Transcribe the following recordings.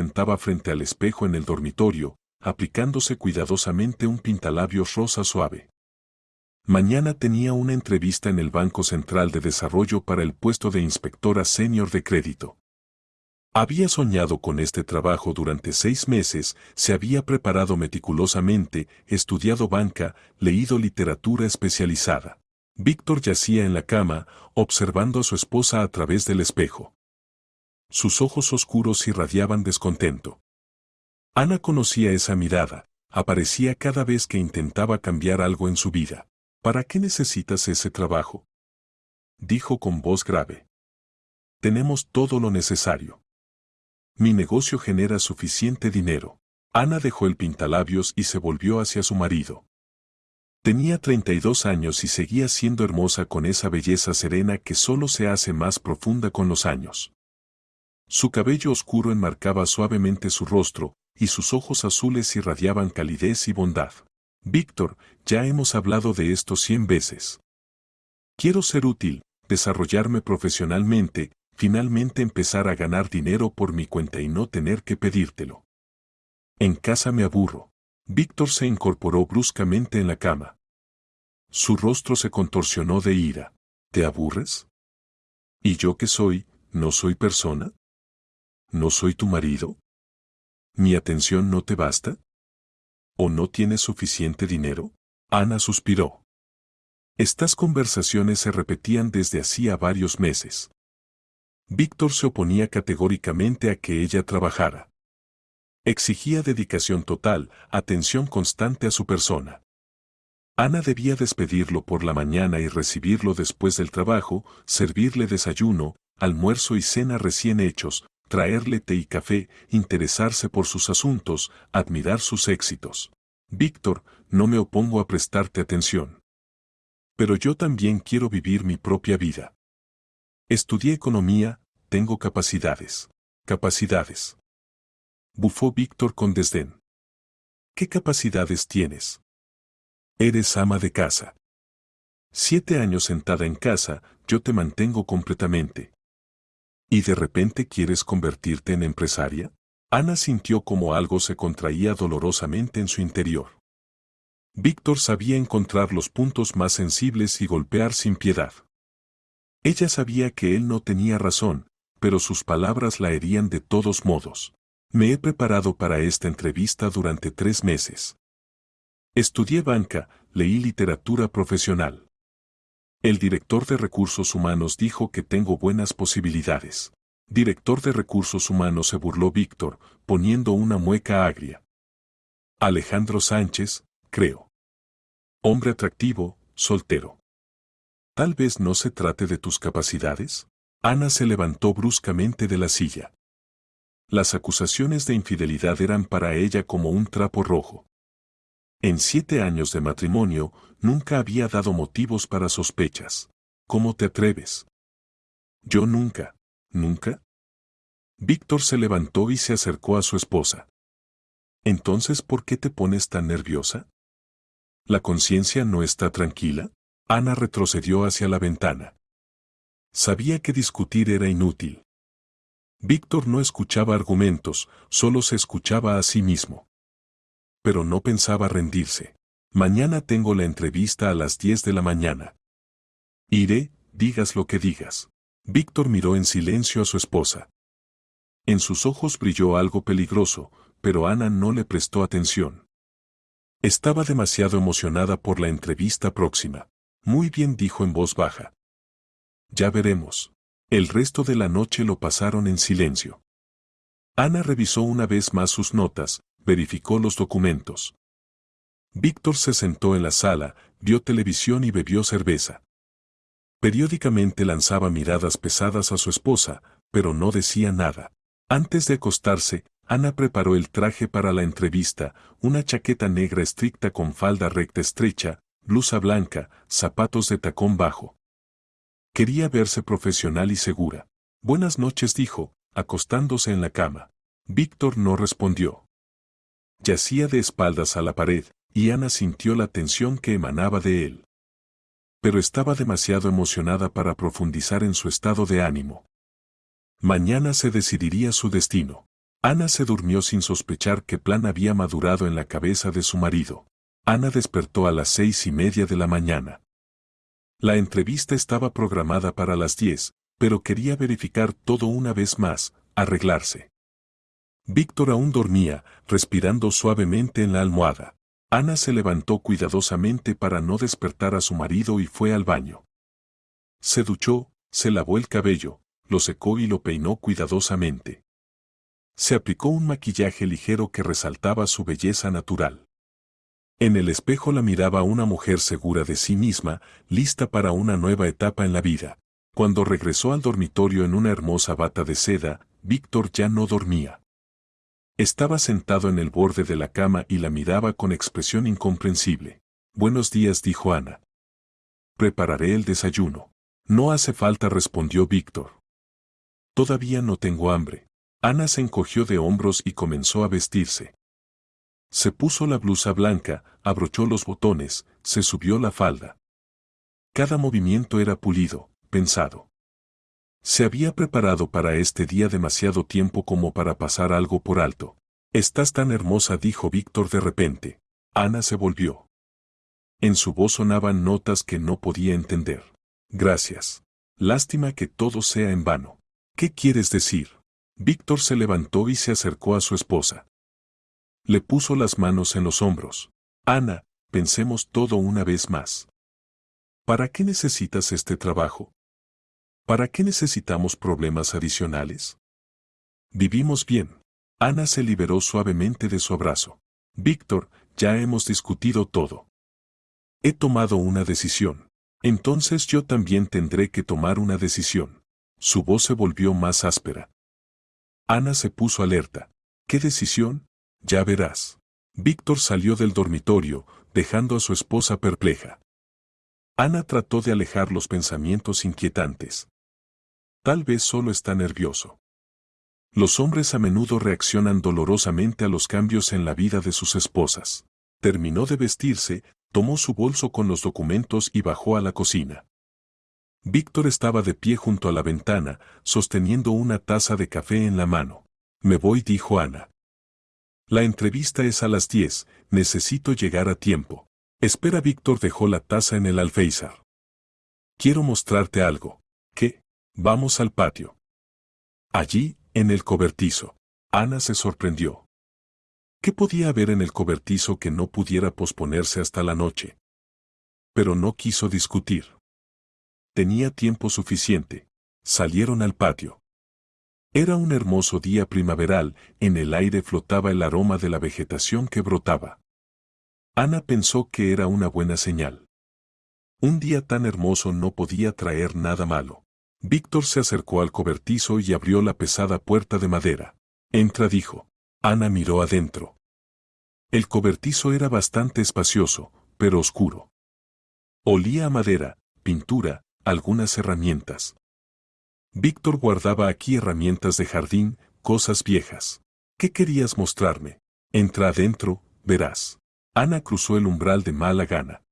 sentaba frente al espejo en el dormitorio, aplicándose cuidadosamente un pintalabios rosa suave. Mañana tenía una entrevista en el Banco Central de Desarrollo para el puesto de inspectora senior de crédito. Había soñado con este trabajo durante 6 meses, se había preparado meticulosamente, estudiado banca, leído literatura especializada. Víctor yacía en la cama, observando a su esposa a través del espejo. Sus ojos oscuros irradiaban descontento. Ana conocía esa mirada, aparecía cada vez que intentaba cambiar algo en su vida. ¿Para qué necesitas ese trabajo?, dijo con voz grave. Tenemos todo lo necesario. Mi negocio genera suficiente dinero. Ana dejó el pintalabios y se volvió hacia su marido. Tenía 32 años y seguía siendo hermosa con esa belleza serena que solo se hace más profunda con los años. Su cabello oscuro enmarcaba suavemente su rostro, y sus ojos azules irradiaban calidez y bondad. Víctor, ya hemos hablado de esto 100 veces. Quiero ser útil, desarrollarme profesionalmente, finalmente empezar a ganar dinero por mi cuenta y no tener que pedírtelo. En casa me aburro. Víctor se incorporó bruscamente en la cama. Su rostro se contorsionó de ira. ¿Te aburres? ¿Y yo qué soy? ¿No soy persona? ¿No soy tu marido? ¿Mi atención no te basta? ¿O no tienes suficiente dinero? Ana suspiró. Estas conversaciones se repetían desde hacía varios meses. Víctor se oponía categóricamente a que ella trabajara. Exigía dedicación total, atención constante a su persona. Ana debía despedirlo por la mañana y recibirlo después del trabajo, servirle desayuno, almuerzo y cena recién hechos, traerle té y café, interesarse por sus asuntos, admirar sus éxitos. Víctor, no me opongo a prestarte atención. Pero yo también quiero vivir mi propia vida. Estudié economía, tengo capacidades. Capacidades. Bufó Víctor con desdén. ¿Qué capacidades tienes? Eres ama de casa. 7 años sentada en casa, yo te mantengo completamente. ¿Y de repente quieres convertirte en empresaria? Ana sintió como algo se contraía dolorosamente en su interior. Víctor sabía encontrar los puntos más sensibles y golpear sin piedad. Ella sabía que él no tenía razón, pero sus palabras la herían de todos modos. Me he preparado para esta entrevista durante 3 meses. Estudié banca, leí literatura profesional. El director de recursos humanos dijo que tengo buenas posibilidades. Director de recursos humanos, se burló Víctor, poniendo una mueca agria. Alejandro Sánchez, creo. Hombre atractivo, soltero. Tal vez no se trate de tus capacidades. Ana se levantó bruscamente de la silla. Las acusaciones de infidelidad eran para ella como un trapo rojo. En 7 años de matrimonio, nunca había dado motivos para sospechas. ¿Cómo te atreves? Yo nunca, nunca. Víctor se levantó y se acercó a su esposa. Entonces, ¿por qué te pones tan nerviosa? ¿La conciencia no está tranquila? Ana retrocedió hacia la ventana. Sabía que discutir era inútil. Víctor no escuchaba argumentos, solo se escuchaba a sí mismo. Pero no pensaba rendirse. Mañana tengo la entrevista a las 10 de la mañana. Iré, digas lo que digas. Víctor miró en silencio a su esposa. En sus ojos brilló algo peligroso, pero Ana no le prestó atención. Estaba demasiado emocionada por la entrevista próxima. Muy bien, dijo en voz baja. Ya veremos. El resto de la noche lo pasaron en silencio. Ana revisó una vez más sus notas, verificó los documentos. Víctor se sentó en la sala, vio televisión y bebió cerveza. Periódicamente lanzaba miradas pesadas a su esposa, pero no decía nada. Antes de acostarse, Ana preparó el traje para la entrevista, una chaqueta negra estricta con falda recta estrecha, blusa blanca, zapatos de tacón bajo. Quería verse profesional y segura. Buenas noches, dijo, acostándose en la cama. Víctor no respondió. Yacía de espaldas a la pared, y Ana sintió la tensión que emanaba de él. Pero estaba demasiado emocionada para profundizar en su estado de ánimo. Mañana se decidiría su destino. Ana se durmió sin sospechar qué plan había madurado en la cabeza de su marido. Ana despertó a las 6:30 de la mañana. La entrevista estaba programada para las 10, pero quería verificar todo una vez más, arreglarse. Víctor aún dormía, respirando suavemente en la almohada. Ana se levantó cuidadosamente para no despertar a su marido y fue al baño. Se duchó, se lavó el cabello, lo secó y lo peinó cuidadosamente. Se aplicó un maquillaje ligero que resaltaba su belleza natural. En el espejo la miraba una mujer segura de sí misma, lista para una nueva etapa en la vida. Cuando regresó al dormitorio en una hermosa bata de seda, Víctor ya no dormía. Estaba sentado en el borde de la cama y la miraba con expresión incomprensible. «Buenos días», dijo Ana. «Prepararé el desayuno». «No hace falta», respondió Víctor. «Todavía no tengo hambre». Ana se encogió de hombros y comenzó a vestirse. Se puso la blusa blanca, abrochó los botones, se subió la falda. Cada movimiento era pulido, pensado. Se había preparado para este día demasiado tiempo como para pasar algo por alto. «Estás tan hermosa», dijo Víctor de repente. Ana se volvió. En su voz sonaban notas que no podía entender. «Gracias. Lástima que todo sea en vano». «¿Qué quieres decir?» Víctor se levantó y se acercó a su esposa. Le puso las manos en los hombros. «Ana, pensemos todo una vez más. ¿Para qué necesitas este trabajo? ¿Para qué necesitamos problemas adicionales? Vivimos bien». Ana se liberó suavemente de su abrazo. «Víctor, ya hemos discutido todo. He tomado una decisión. Entonces yo también tendré que tomar una decisión». Su voz se volvió más áspera. Ana se puso alerta. «¿Qué decisión? Ya verás». Víctor salió del dormitorio, dejando a su esposa perpleja. Ana trató de alejar los pensamientos inquietantes. Tal vez solo está nervioso. Los hombres a menudo reaccionan dolorosamente a los cambios en la vida de sus esposas. Terminó de vestirse, tomó su bolso con los documentos y bajó a la cocina. Víctor estaba de pie junto a la ventana, sosteniendo una taza de café en la mano. «Me voy», dijo Ana. «La entrevista es a las 10, necesito llegar a tiempo». «Espera». Víctor dejó la taza en el alféizar. «Quiero mostrarte algo». «¿Qué?» «Vamos al patio». Allí, en el cobertizo. Ana se sorprendió. ¿Qué podía haber en el cobertizo que no pudiera posponerse hasta la noche? Pero no quiso discutir. Tenía tiempo suficiente. Salieron al patio. Era un hermoso día primaveral, en el aire flotaba el aroma de la vegetación que brotaba. Ana pensó que era una buena señal. Un día tan hermoso no podía traer nada malo. Víctor se acercó al cobertizo y abrió la pesada puerta de madera. «Entra», dijo. Ana miró adentro. El cobertizo era bastante espacioso, pero oscuro. Olía a madera, pintura, algunas herramientas. Víctor guardaba aquí herramientas de jardín, cosas viejas. «¿Qué querías mostrarme?» «Entra adentro, verás». Ana cruzó el umbral de mala gana.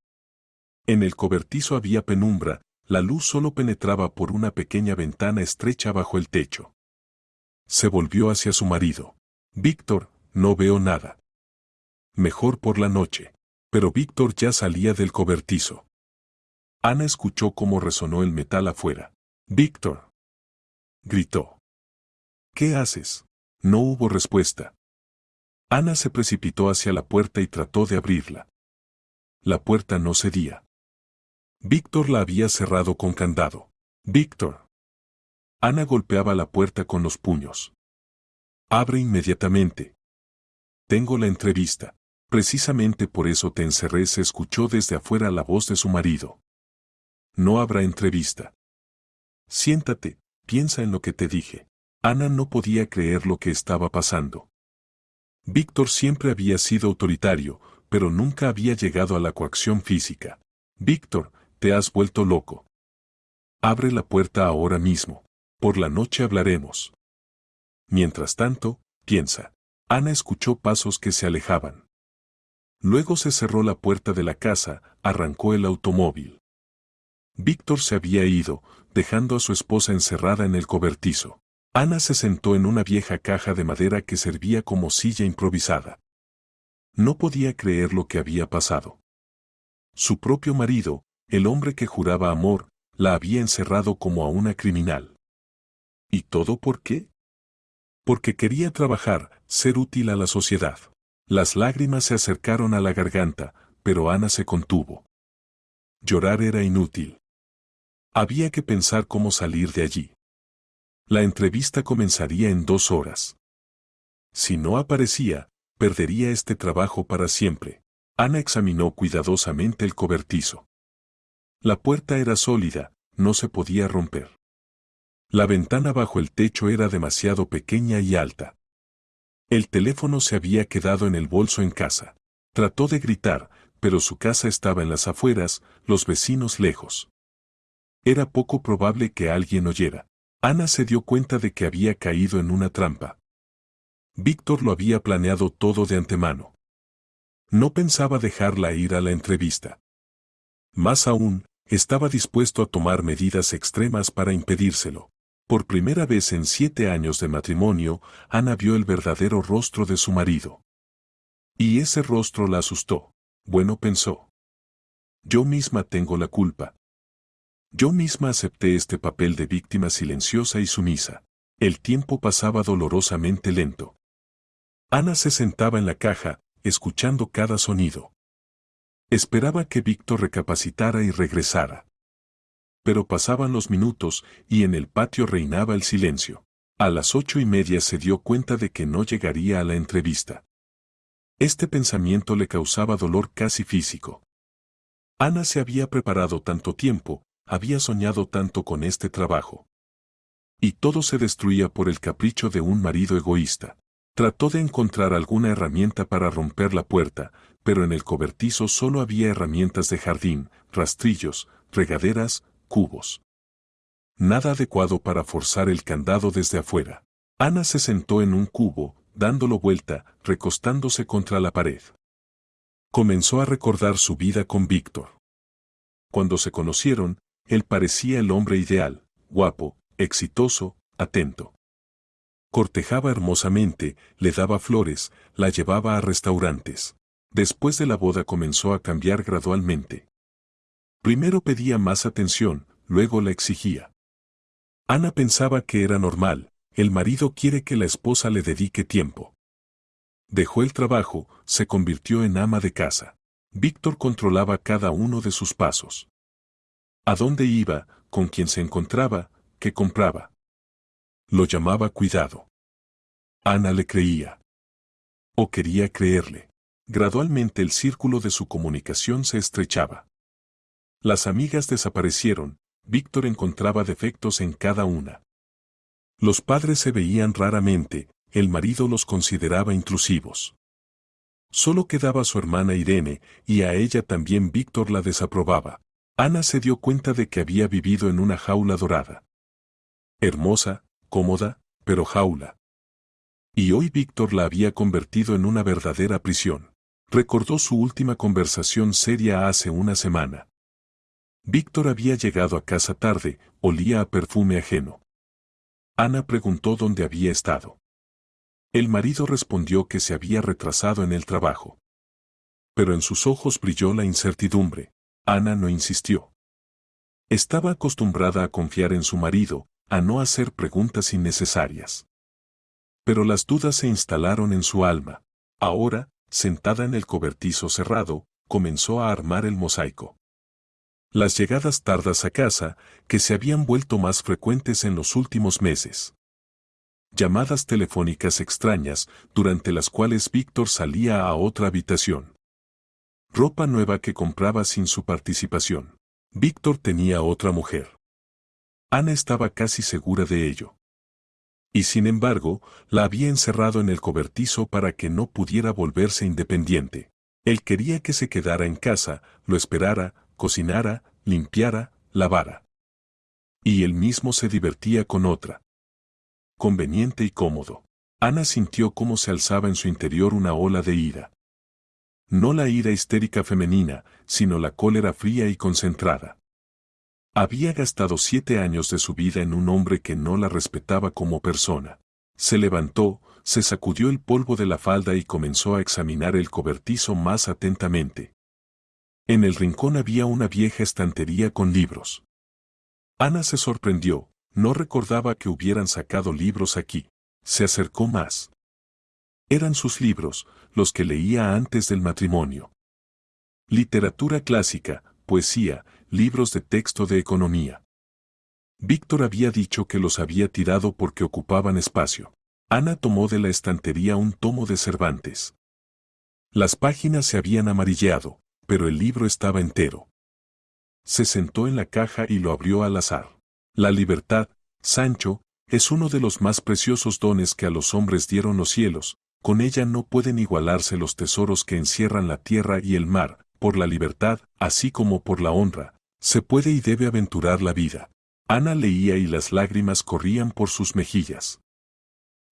En el cobertizo había penumbra, la luz solo penetraba por una pequeña ventana estrecha bajo el techo. Se volvió hacia su marido. «Víctor, no veo nada. Mejor por la noche». Pero Víctor ya salía del cobertizo. Ana escuchó cómo resonó el metal afuera. «Víctor», gritó. «¿Qué haces?» No hubo respuesta. Ana se precipitó hacia la puerta y trató de abrirla. La puerta no cedía. Víctor la había cerrado con candado. «Víctor». Ana golpeaba la puerta con los puños. «Abre inmediatamente. Tengo la entrevista». «Precisamente por eso te encerré», se escuchó desde afuera la voz de su marido. «No habrá entrevista. Siéntate, piensa en lo que te dije». Ana no podía creer lo que estaba pasando. Víctor siempre había sido autoritario, pero nunca había llegado a la coacción física. «Víctor, te has vuelto loco. Abre la puerta ahora mismo. Por la noche hablaremos. Mientras tanto, piensa». Ana escuchó pasos que se alejaban. Luego se cerró la puerta de la casa, arrancó el automóvil. Víctor se había ido, dejando a su esposa encerrada en el cobertizo. Ana se sentó en una vieja caja de madera que servía como silla improvisada. No podía creer lo que había pasado. Su propio marido, el hombre que juraba amor, la había encerrado como a una criminal. ¿Y todo por qué? Porque quería trabajar, ser útil a la sociedad. Las lágrimas se acercaron a la garganta, pero Ana se contuvo. Llorar era inútil. Había que pensar cómo salir de allí. La entrevista comenzaría en 2 horas. Si no aparecía, perdería este trabajo para siempre. Ana examinó cuidadosamente el cobertizo. La puerta era sólida, no se podía romper. La ventana bajo el techo era demasiado pequeña y alta. El teléfono se había quedado en el bolso en casa. Trató de gritar, pero su casa estaba en las afueras, los vecinos lejos. Era poco probable que alguien oyera. Ana se dio cuenta de que había caído en una trampa. Víctor lo había planeado todo de antemano. No pensaba dejarla ir a la entrevista. Más aún, estaba dispuesto a tomar medidas extremas para impedírselo. Por primera vez en 7 años de matrimonio, Ana vio el verdadero rostro de su marido. Y ese rostro la asustó. Bueno, pensó. Yo misma tengo la culpa. Yo misma acepté este papel de víctima silenciosa y sumisa. El tiempo pasaba dolorosamente lento. Ana se sentaba en la caja, escuchando cada sonido. Esperaba que Víctor recapacitara y regresara. Pero pasaban los minutos y en el patio reinaba el silencio. A las 8:30 se dio cuenta de que no llegaría a la entrevista. Este pensamiento le causaba dolor casi físico. Ana se había preparado tanto tiempo, había soñado tanto con este trabajo. Y todo se destruía por el capricho de un marido egoísta. Trató de encontrar alguna herramienta para romper la puerta, pero en el cobertizo solo había herramientas de jardín, rastrillos, regaderas, cubos. Nada adecuado para forzar el candado desde afuera. Ana se sentó en un cubo, dándolo vuelta, recostándose contra la pared. Comenzó a recordar su vida con Víctor. Cuando se conocieron, él parecía el hombre ideal, guapo, exitoso, atento. Cortejaba hermosamente, le daba flores, la llevaba a restaurantes. Después de la boda comenzó a cambiar gradualmente. Primero pedía más atención, luego la exigía. Ana pensaba que era normal, el marido quiere que la esposa le dedique tiempo. Dejó el trabajo, se convirtió en ama de casa. Víctor controlaba cada uno de sus pasos. A dónde iba, con quién se encontraba, qué compraba. Lo llamaba cuidado. Ana le creía. O quería creerle. Gradualmente el círculo de su comunicación se estrechaba. Las amigas desaparecieron, Víctor encontraba defectos en cada una. Los padres se veían raramente, el marido los consideraba intrusivos. Solo quedaba su hermana Irene, y a ella también Víctor la desaprobaba. Ana se dio cuenta de que había vivido en una jaula dorada. Hermosa, cómoda, pero jaula. Y hoy Víctor la había convertido en una verdadera prisión. Recordó su última conversación seria hace una semana. Víctor había llegado a casa tarde, olía a perfume ajeno. Ana preguntó dónde había estado. El marido respondió que se había retrasado en el trabajo. Pero en sus ojos brilló la incertidumbre. Ana no insistió. Estaba acostumbrada a confiar en su marido, a no hacer preguntas innecesarias. Pero las dudas se instalaron en su alma. Ahora, sentada en el cobertizo cerrado, comenzó a armar el mosaico. Las llegadas tardas a casa, que se habían vuelto más frecuentes en los últimos meses. Llamadas telefónicas extrañas, durante las cuales Víctor salía a otra habitación. Ropa nueva que compraba sin su participación. Víctor tenía otra mujer. Ana estaba casi segura de ello. Y sin embargo, la había encerrado en el cobertizo para que no pudiera volverse independiente. Él quería que se quedara en casa, lo esperara, cocinara, limpiara, lavara. Y él mismo se divertía con otra. Conveniente y cómodo. Ana sintió cómo se alzaba en su interior una ola de ira. No la ira histérica femenina, sino la cólera fría y concentrada. Había gastado 7 años de su vida en un hombre que no la respetaba como persona. Se levantó, se sacudió el polvo de la falda y comenzó a examinar el cobertizo más atentamente. En el rincón había una vieja estantería con libros. Ana se sorprendió, no recordaba que hubieran sacado libros aquí. Se acercó más. Eran sus libros, los que leía antes del matrimonio. Literatura clásica, poesía, libros de texto de economía. Víctor había dicho que los había tirado porque ocupaban espacio. Ana tomó de la estantería un tomo de Cervantes. Las páginas se habían amarilleado, pero el libro estaba entero. Se sentó en la caja y lo abrió al azar. La libertad, Sancho, es uno de los más preciosos dones que a los hombres dieron los cielos. Con ella no pueden igualarse los tesoros que encierran la tierra y el mar. Por la libertad, así como por la honra, se puede y debe aventurar la vida. Ana leía y las lágrimas corrían por sus mejillas.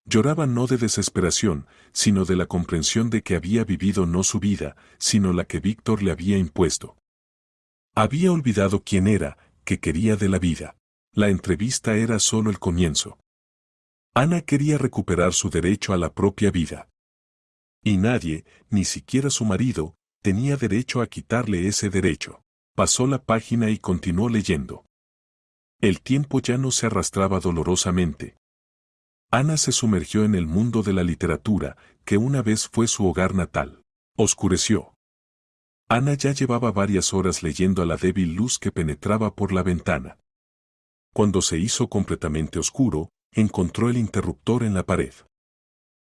Lloraba no de desesperación, sino de la comprensión de que había vivido no su vida, sino la que Víctor le había impuesto. Había olvidado quién era, qué quería de la vida. La entrevista era solo el comienzo. Ana quería recuperar su derecho a la propia vida. Y nadie, ni siquiera su marido, tenía derecho a quitarle ese derecho. Pasó la página y continuó leyendo. El tiempo ya no se arrastraba dolorosamente. Ana se sumergió en el mundo de la literatura, que una vez fue su hogar natal. Oscureció. Ana ya llevaba varias horas leyendo a la débil luz que penetraba por la ventana. Cuando se hizo completamente oscuro, encontró el interruptor en la pared.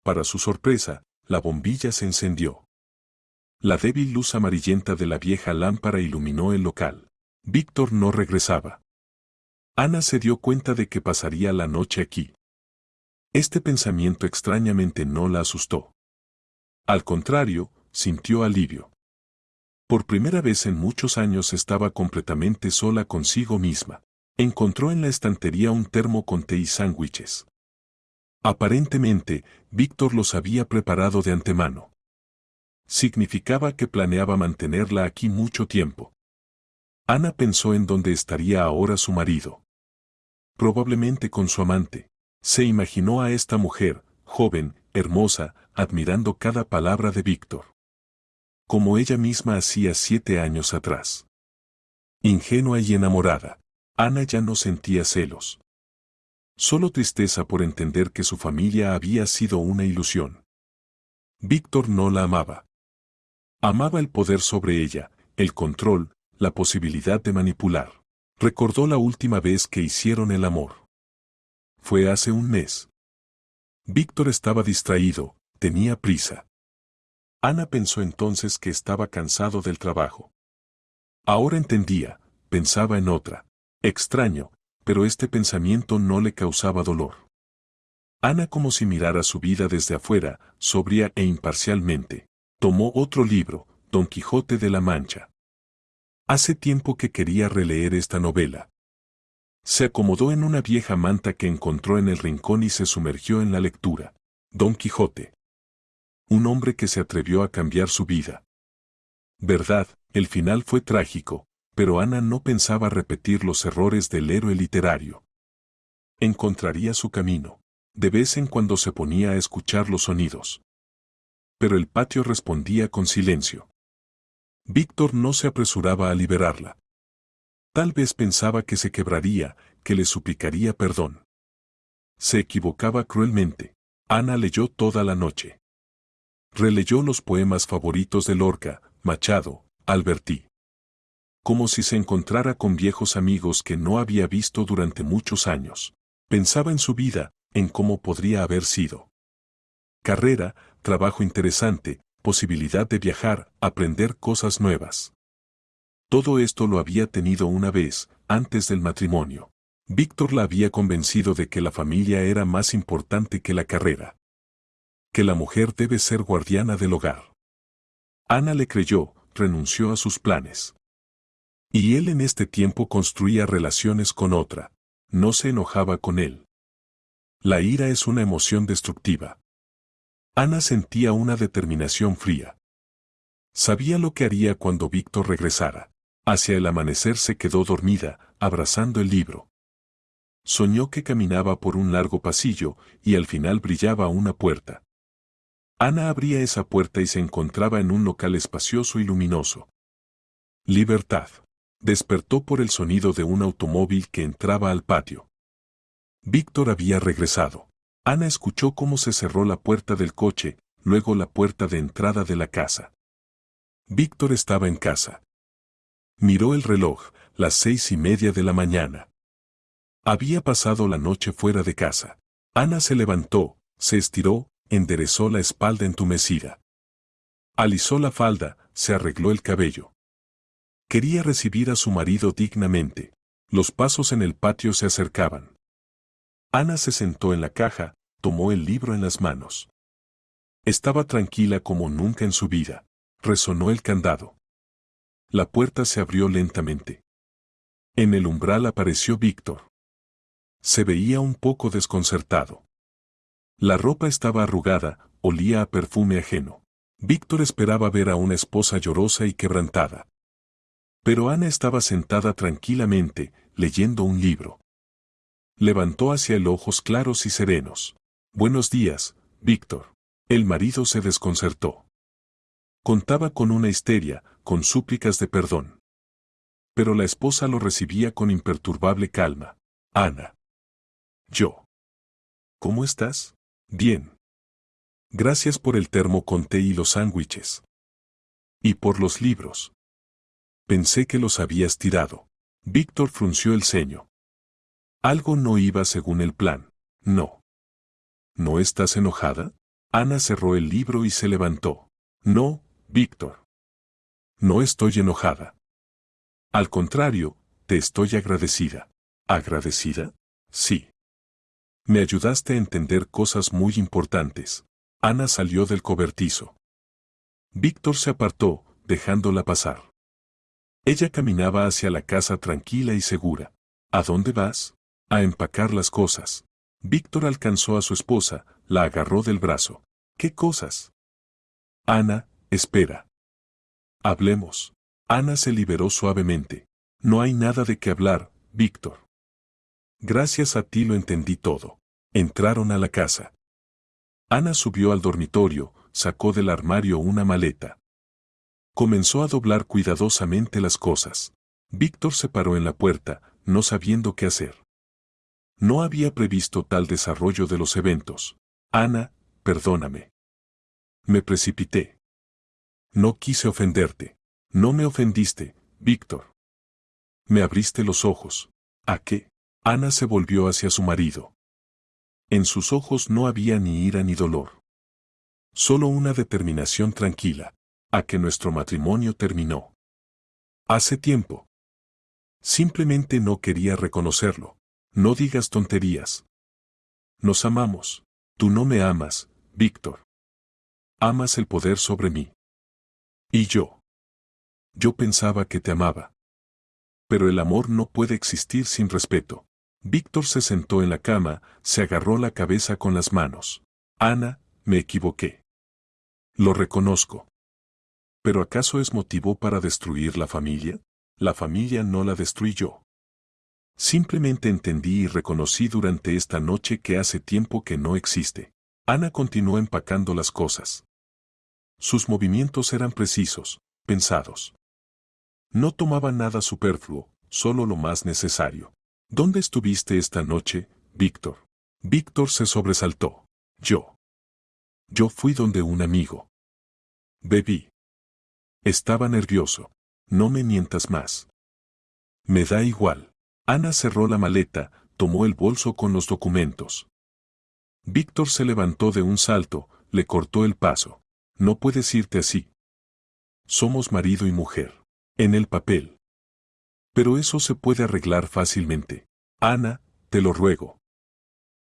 Para su sorpresa, la bombilla se encendió. La débil luz amarillenta de la vieja lámpara iluminó el local. Víctor no regresaba. Ana se dio cuenta de que pasaría la noche aquí. Este pensamiento extrañamente no la asustó. Al contrario, sintió alivio. Por primera vez en muchos años estaba completamente sola consigo misma. Encontró en la estantería un termo con té y sándwiches. Aparentemente, Víctor los había preparado de antemano. Significaba que planeaba mantenerla aquí mucho tiempo. Ana pensó en dónde estaría ahora su marido. Probablemente con su amante. Se imaginó a esta mujer, joven, hermosa, admirando cada palabra de Víctor. Como ella misma hacía 7 años atrás. Ingenua y enamorada, Ana ya no sentía celos. Solo tristeza por entender que su familia había sido una ilusión. Víctor no la amaba. Amaba el poder sobre ella, el control, la posibilidad de manipular. Recordó la última vez que hicieron el amor. Fue hace un mes. Víctor estaba distraído, tenía prisa. Ana pensó entonces que estaba cansado del trabajo. Ahora entendía, pensaba en otra. Extraño, pero este pensamiento no le causaba dolor. Ana, como si mirara su vida desde afuera, sobria e imparcialmente, tomó otro libro, Don Quijote de la Mancha. Hace tiempo que quería releer esta novela. Se acomodó en una vieja manta que encontró en el rincón y se sumergió en la lectura. Don Quijote. Un hombre que se atrevió a cambiar su vida. Verdad, el final fue trágico, pero Ana no pensaba repetir los errores del héroe literario. Encontraría su camino. De vez en cuando se ponía a escuchar los sonidos. Pero el patio respondía con silencio. Víctor no se apresuraba a liberarla. Tal vez pensaba que se quebraría, que le suplicaría perdón. Se equivocaba cruelmente. Ana leyó toda la noche. Releyó los poemas favoritos de Lorca, Machado, Alberti. Como si se encontrara con viejos amigos que no había visto durante muchos años. Pensaba en su vida, en cómo podría haber sido. Carrera, trabajo interesante, posibilidad de viajar, aprender cosas nuevas. Todo esto lo había tenido una vez, antes del matrimonio. Víctor la había convencido de que la familia era más importante que la carrera. Que la mujer debe ser guardiana del hogar. Ana le creyó, renunció a sus planes. Y él en este tiempo construía relaciones con otra. No se enojaba con él. La ira es una emoción destructiva. Ana sentía una determinación fría. Sabía lo que haría cuando Víctor regresara. Hacia el amanecer se quedó dormida, abrazando el libro. Soñó que caminaba por un largo pasillo y al final brillaba una puerta. Ana abría esa puerta y se encontraba en un local espacioso y luminoso. Libertad. Despertó por el sonido de un automóvil que entraba al patio. Víctor había regresado. Ana escuchó cómo se cerró la puerta del coche, luego la puerta de entrada de la casa. Víctor estaba en casa. Miró el reloj, las 6:30 de la mañana. Había pasado la noche fuera de casa. Ana se levantó, se estiró, enderezó la espalda entumecida. Alisó la falda, se arregló el cabello. Quería recibir a su marido dignamente. Los pasos en el patio se acercaban. Ana se sentó en la caja, tomó el libro en las manos. Estaba tranquila como nunca en su vida. Resonó el candado. La puerta se abrió lentamente. En el umbral apareció Víctor. Se veía un poco desconcertado. La ropa estaba arrugada, olía a perfume ajeno. Víctor esperaba ver a una esposa llorosa y quebrantada. Pero Ana estaba sentada tranquilamente, leyendo un libro. Levantó hacia él ojos claros y serenos. Buenos días, Víctor. El marido se desconcertó. Contaba con una histeria, con súplicas de perdón. Pero la esposa lo recibía con imperturbable calma. Ana. Yo. ¿Cómo estás? Bien. Gracias por el termo con té y los sándwiches. Y por los libros. Pensé que los habías tirado. Víctor frunció el ceño. Algo no iba según el plan. No. ¿No estás enojada? Ana cerró el libro y se levantó. No, Víctor. No estoy enojada. Al contrario, te estoy agradecida. ¿Agradecida? Sí. Me ayudaste a entender cosas muy importantes. Ana salió del cobertizo. Víctor se apartó, dejándola pasar. Ella caminaba hacia la casa tranquila y segura. ¿A dónde vas? A empacar las cosas. Víctor alcanzó a su esposa, la agarró del brazo. ¿Qué cosas? Ana, espera. Hablemos. Ana se liberó suavemente. No hay nada de qué hablar, Víctor. Gracias a ti lo entendí todo. Entraron a la casa. Ana subió al dormitorio, sacó del armario una maleta. Comenzó a doblar cuidadosamente las cosas. Víctor se paró en la puerta, no sabiendo qué hacer. No había previsto tal desarrollo de los eventos. Ana, perdóname. Me precipité. No quise ofenderte. No me ofendiste, Víctor. Me abriste los ojos. ¿A qué? Ana se volvió hacia su marido. En sus ojos no había ni ira ni dolor. Solo una determinación tranquila. A que nuestro matrimonio terminó. Hace tiempo. Simplemente no quería reconocerlo. No digas tonterías. Nos amamos. Tú no me amas, Víctor. Amas el poder sobre mí. Y yo. Yo pensaba que te amaba. Pero el amor no puede existir sin respeto. Víctor se sentó en la cama, se agarró la cabeza con las manos. Ana, me equivoqué. Lo reconozco. ¿Pero acaso es motivo para destruir la familia? La familia no la destruí yo. Simplemente entendí y reconocí durante esta noche que hace tiempo que no existe. Ana continuó empacando las cosas. Sus movimientos eran precisos, pensados. No tomaba nada superfluo, solo lo más necesario. ¿Dónde estuviste esta noche, Víctor? Víctor se sobresaltó. Yo. Yo fui donde un amigo. Bebí. Estaba nervioso. No me mientas más. Me da igual. Ana cerró la maleta, tomó el bolso con los documentos. Víctor se levantó de un salto, le cortó el paso. No puedes irte así. Somos marido y mujer. En el papel. Pero eso se puede arreglar fácilmente. Ana, te lo ruego.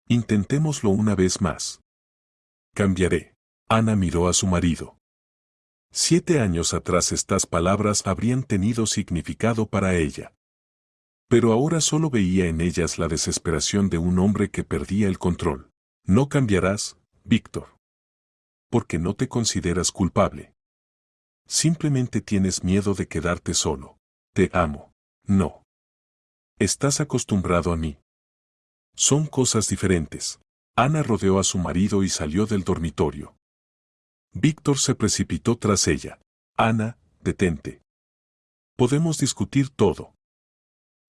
Intentémoslo una vez más. Cambiaré. Ana miró a su marido. 7 años atrás estas palabras habrían tenido significado para ella. Pero ahora solo veía en ellas la desesperación de un hombre que perdía el control. No cambiarás, Víctor. Porque no te consideras culpable. Simplemente tienes miedo de quedarte solo. te amo. No. Estás acostumbrado a mí. Son cosas diferentes. Ana rodeó a su marido y salió del dormitorio. Víctor se precipitó tras ella. Ana, detente. Podemos discutir todo.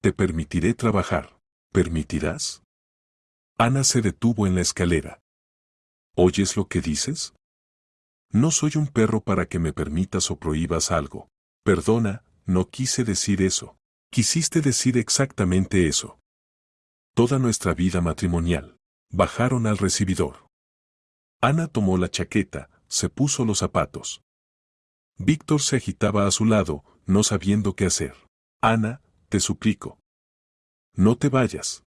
Te permitiré trabajar. ¿Permitirás? Ana se detuvo en la escalera. ¿Oyes lo que dices? No soy un perro para que me permitas o prohíbas algo. Perdona, no quise decir eso. Quisiste decir exactamente eso. Toda nuestra vida matrimonial. Bajaron al recibidor. Ana tomó la chaqueta, se puso los zapatos. Víctor se agitaba a su lado, no sabiendo qué hacer. Ana, te suplico. No te vayas.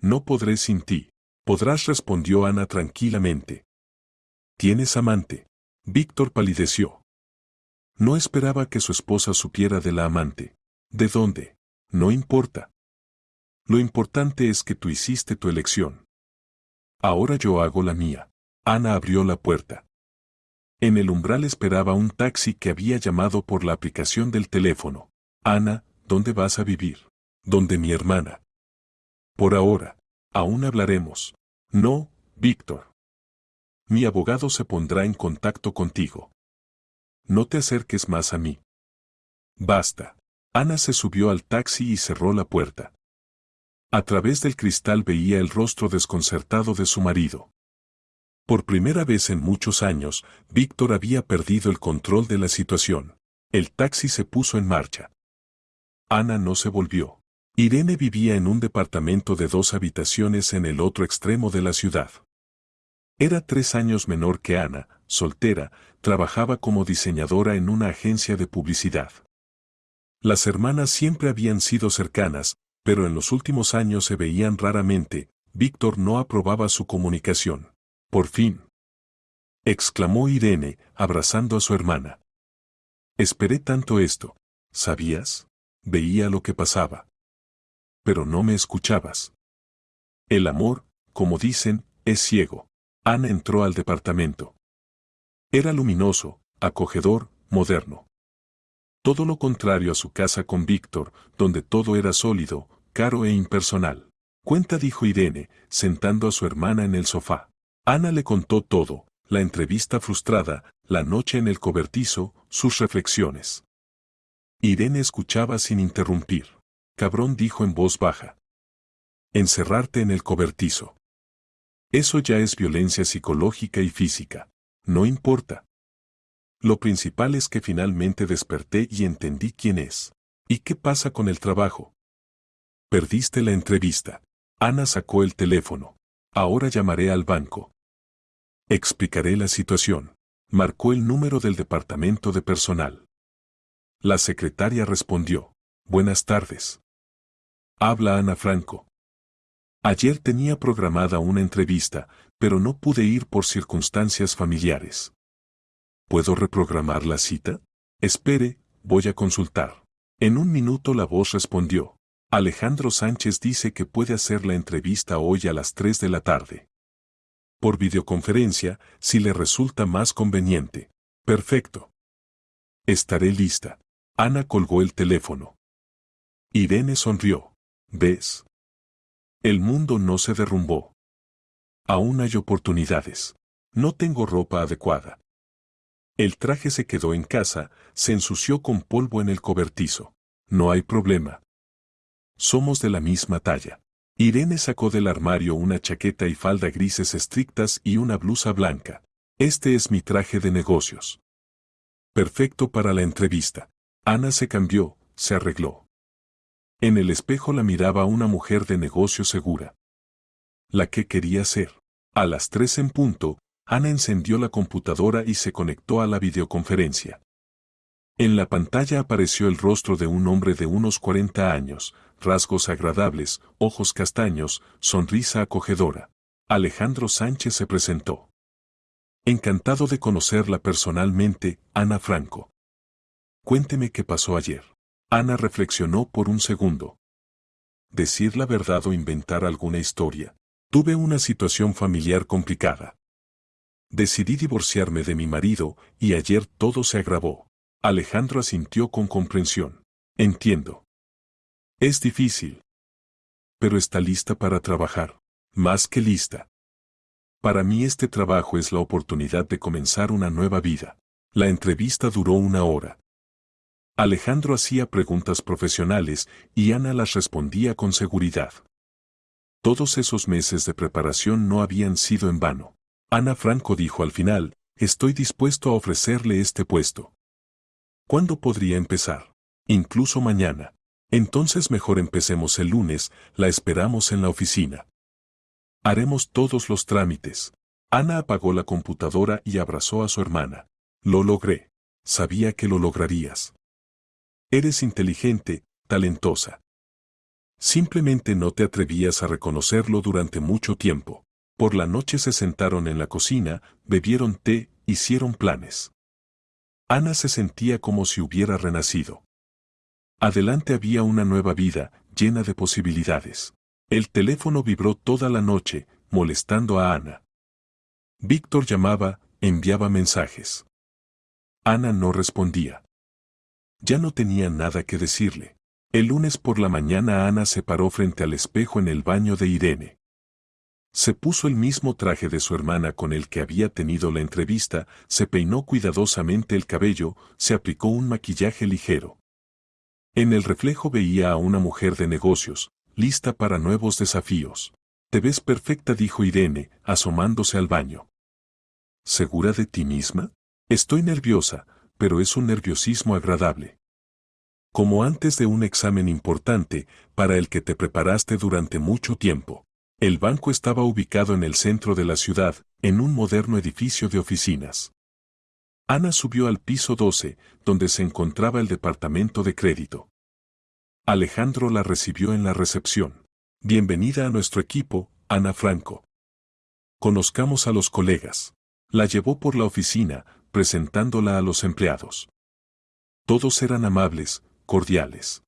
No podré sin ti. Podrás, respondió Ana tranquilamente. ¿Tienes amante? Víctor palideció. No esperaba que su esposa supiera de la amante. ¿De dónde? No importa. Lo importante es que tú hiciste tu elección. Ahora yo hago la mía. Ana abrió la puerta. En el umbral esperaba un taxi que había llamado por la aplicación del teléfono. Ana, ¿dónde vas a vivir? Donde mi hermana. Por ahora. Aún hablaremos. No, Víctor. Mi abogado se pondrá en contacto contigo. No te acerques más a mí. Basta. Ana se subió al taxi y cerró la puerta. A través del cristal veía el rostro desconcertado de su marido. Por primera vez en muchos años, Víctor había perdido el control de la situación. El taxi se puso en marcha. Ana no se volvió. Irene vivía en un departamento de 2 habitaciones en el otro extremo de la ciudad. Era 3 años menor que Ana, soltera, trabajaba como diseñadora en una agencia de publicidad. Las hermanas siempre habían sido cercanas, pero en los últimos años se veían raramente. Víctor no aprobaba su comunicación. Por fin. Exclamó Irene, abrazando a su hermana. Esperé tanto esto. ¿Sabías? Veía lo que pasaba. Pero no me escuchabas. El amor, como dicen, es ciego. Ana entró al departamento. Era luminoso, acogedor, moderno. Todo lo contrario a su casa con Víctor, donde todo era sólido, caro e impersonal. Cuenta, dijo Irene, sentando a su hermana en el sofá. Ana le contó todo, la entrevista frustrada, la noche en el cobertizo, sus reflexiones. Irene escuchaba sin interrumpir. Cabrón, dijo en voz baja. Encerrarte en el cobertizo. Eso ya es violencia psicológica y física. No importa. Lo principal es que finalmente desperté y entendí quién es. ¿Y qué pasa con el trabajo? Perdiste la entrevista. Ana sacó el teléfono. Ahora llamaré al banco. Explicaré la situación. Marcó el número del departamento de personal. La secretaria respondió. Buenas tardes. Habla Ana Franco. Ayer tenía programada una entrevista, pero no pude ir por circunstancias familiares. ¿Puedo reprogramar la cita? Espere, voy a consultar. En un minuto la voz respondió. Alejandro Sánchez dice que puede hacer la entrevista hoy a las 3 de la tarde. Por videoconferencia, si le resulta más conveniente. Perfecto. Estaré lista. Ana colgó el teléfono. Irene sonrió. ¿Ves? El mundo no se derrumbó. Aún hay oportunidades. No tengo ropa adecuada. El traje se quedó en casa, se ensució con polvo en el cobertizo. No hay problema. Somos de la misma talla. Irene sacó del armario una chaqueta y falda grises estrictas y una blusa blanca. Este es mi traje de negocios. Perfecto para la entrevista. Ana se cambió, se arregló. En el espejo la miraba una mujer de negocio segura. La que quería ser. A las 3 en punto, Ana encendió la computadora y se conectó a la videoconferencia. En la pantalla apareció el rostro de un hombre de unos 40 años, rasgos agradables, ojos castaños, sonrisa acogedora. Alejandro Sánchez se presentó. Encantado de conocerla personalmente, Ana Franco. Cuénteme qué pasó ayer. Ana reflexionó por un segundo. ¿Decir la verdad o inventar alguna historia? Tuve una situación familiar complicada. Decidí divorciarme de mi marido y ayer todo se agravó. Alejandro asintió con comprensión. Entiendo. Es difícil. Pero está lista para trabajar. Más que lista. Para mí este trabajo es la oportunidad de comenzar una nueva vida. La entrevista duró 1 hora. Alejandro hacía preguntas profesionales y Ana las respondía con seguridad. Todos esos meses de preparación no habían sido en vano. Ana Franco dijo al final, estoy dispuesto a ofrecerle este puesto. ¿Cuándo podría empezar? Incluso mañana. Entonces mejor empecemos el lunes, la esperamos en la oficina. Haremos todos los trámites. Ana apagó la computadora y abrazó a su hermana. Lo logré. Sabía que lo lograrías. Eres inteligente, talentosa. Simplemente no te atrevías a reconocerlo durante mucho tiempo. Por la noche se sentaron en la cocina, bebieron té, hicieron planes. Ana se sentía como si hubiera renacido. Adelante había una nueva vida, llena de posibilidades. El teléfono vibró toda la noche, molestando a Ana. Víctor llamaba, enviaba mensajes. Ana no respondía. Ya no tenía nada que decirle. El lunes por la mañana Ana se paró frente al espejo en el baño de Irene. Se puso el mismo traje de su hermana con el que había tenido la entrevista, se peinó cuidadosamente el cabello, se aplicó un maquillaje ligero. En el reflejo veía a una mujer de negocios, lista para nuevos desafíos. Te ves perfecta, dijo Irene, asomándose al baño. ¿Segura de ti misma? Estoy nerviosa, pero es un nerviosismo agradable. Como antes de un examen importante, para el que te preparaste durante mucho tiempo. El banco estaba ubicado en el centro de la ciudad, en un moderno edificio de oficinas. Ana subió al piso 12, donde se encontraba el departamento de crédito. Alejandro la recibió en la recepción. Bienvenida a nuestro equipo, Ana Franco. Conozcamos a los colegas. La llevó por la oficina, presentándola a los empleados. Todos eran amables, cordiales.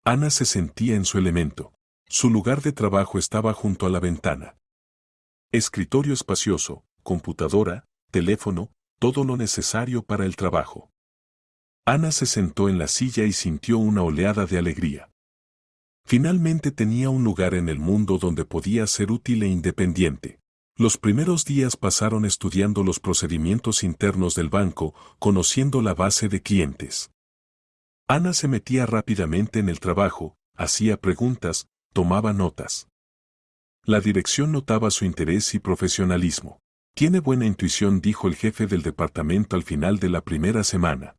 Ana se sentía en su elemento. Su lugar de trabajo estaba junto a la ventana. Escritorio espacioso, computadora, teléfono, todo lo necesario para el trabajo. Ana se sentó en la silla y sintió una oleada de alegría. Finalmente tenía un lugar en el mundo donde podía ser útil e independiente. Los primeros días pasaron estudiando los procedimientos internos del banco, conociendo la base de clientes. Ana se metía rápidamente en el trabajo, hacía preguntas, tomaba notas. La dirección notaba su interés y profesionalismo. Tiene buena intuición, dijo el jefe del departamento al final de la primera semana.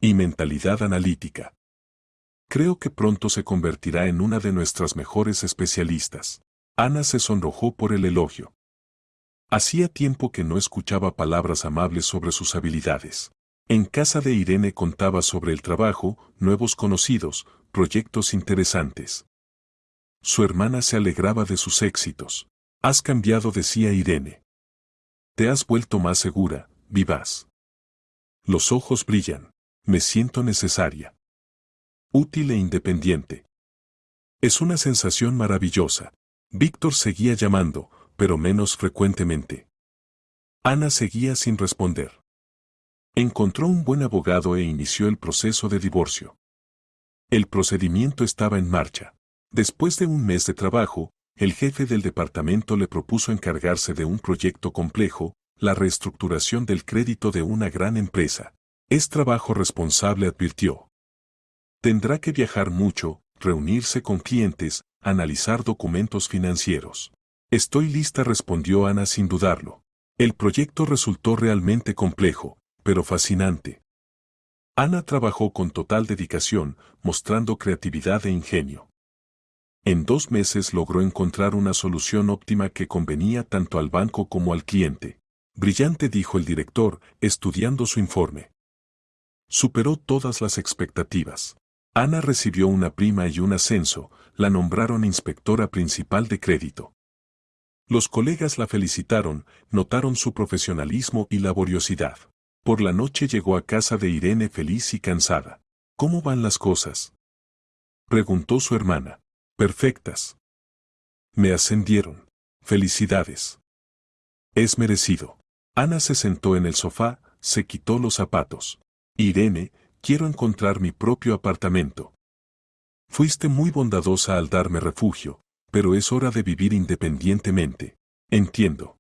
Y mentalidad analítica. Creo que pronto se convertirá en una de nuestras mejores especialistas. Ana se sonrojó por el elogio. Hacía tiempo que no escuchaba palabras amables sobre sus habilidades. En casa de Irene contaba sobre el trabajo, nuevos conocidos, proyectos interesantes. Su hermana se alegraba de sus éxitos. Has cambiado, decía Irene. Te has vuelto más segura, vivaz. Los ojos brillan. Me siento necesaria. Útil e independiente. Es una sensación maravillosa. Víctor seguía llamando, pero menos frecuentemente. Ana seguía sin responder. Encontró un buen abogado e inició el proceso de divorcio. El procedimiento estaba en marcha. Después de un mes de trabajo, el jefe del departamento le propuso encargarse de un proyecto complejo, la reestructuración del crédito de una gran empresa. Es trabajo responsable, advirtió. Tendrá que viajar mucho, reunirse con clientes, analizar documentos financieros. Estoy lista, respondió Ana sin dudarlo. El proyecto resultó realmente complejo, pero fascinante. Ana trabajó con total dedicación, mostrando creatividad e ingenio. En 2 meses logró encontrar una solución óptima que convenía tanto al banco como al cliente. Brillante, dijo el director, estudiando su informe. Superó todas las expectativas. Ana recibió una prima y un ascenso, la nombraron inspectora principal de crédito. Los colegas la felicitaron, notaron su profesionalismo y laboriosidad. Por la noche llegó a casa de Irene feliz y cansada. ¿Cómo van las cosas?, preguntó su hermana. Perfectas. Me ascendieron. Felicidades. Es merecido. Ana se sentó en el sofá, se quitó los zapatos. Irene, quiero encontrar mi propio apartamento. Fuiste muy bondadosa al darme refugio, pero es hora de vivir independientemente. Entiendo.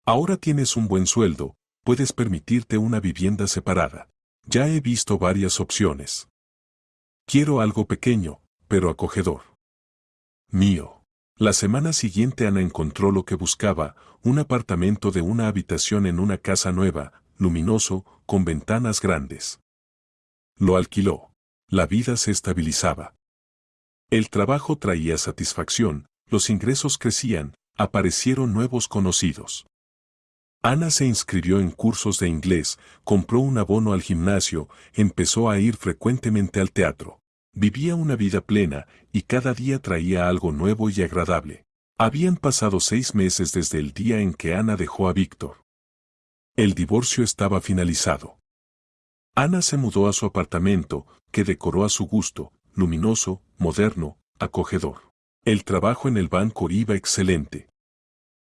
Ahora tienes un buen sueldo, puedes permitirte una vivienda separada. Ya he visto varias opciones. Quiero algo pequeño, pero acogedor. Mío. La semana siguiente Ana encontró lo que buscaba, un apartamento de una habitación en una casa nueva, luminoso, con ventanas grandes. Lo alquiló. La vida se estabilizaba. El trabajo traía satisfacción, los ingresos crecían, aparecieron nuevos conocidos. Ana se inscribió en cursos de inglés, compró un abono al gimnasio, empezó a ir frecuentemente al teatro. Vivía una vida plena, y cada día traía algo nuevo y agradable. Habían pasado 6 meses desde el día en que Ana dejó a Víctor. El divorcio estaba finalizado. Ana se mudó a su apartamento, que decoró a su gusto, luminoso, moderno, acogedor. El trabajo en el banco iba excelente.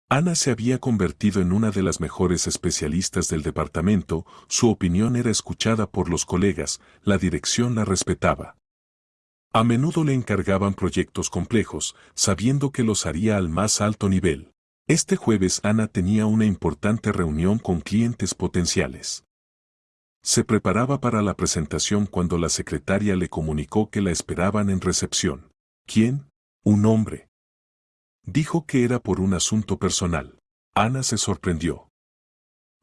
Ana se había convertido en una de las mejores especialistas del departamento, su opinión era escuchada por los colegas, la dirección la respetaba. A menudo le encargaban proyectos complejos, sabiendo que los haría al más alto nivel. Este jueves Ana tenía una importante reunión con clientes potenciales. Se preparaba para la presentación cuando la secretaria le comunicó que la esperaban en recepción. ¿Quién? Un hombre. Dijo que era por un asunto personal. Ana se sorprendió.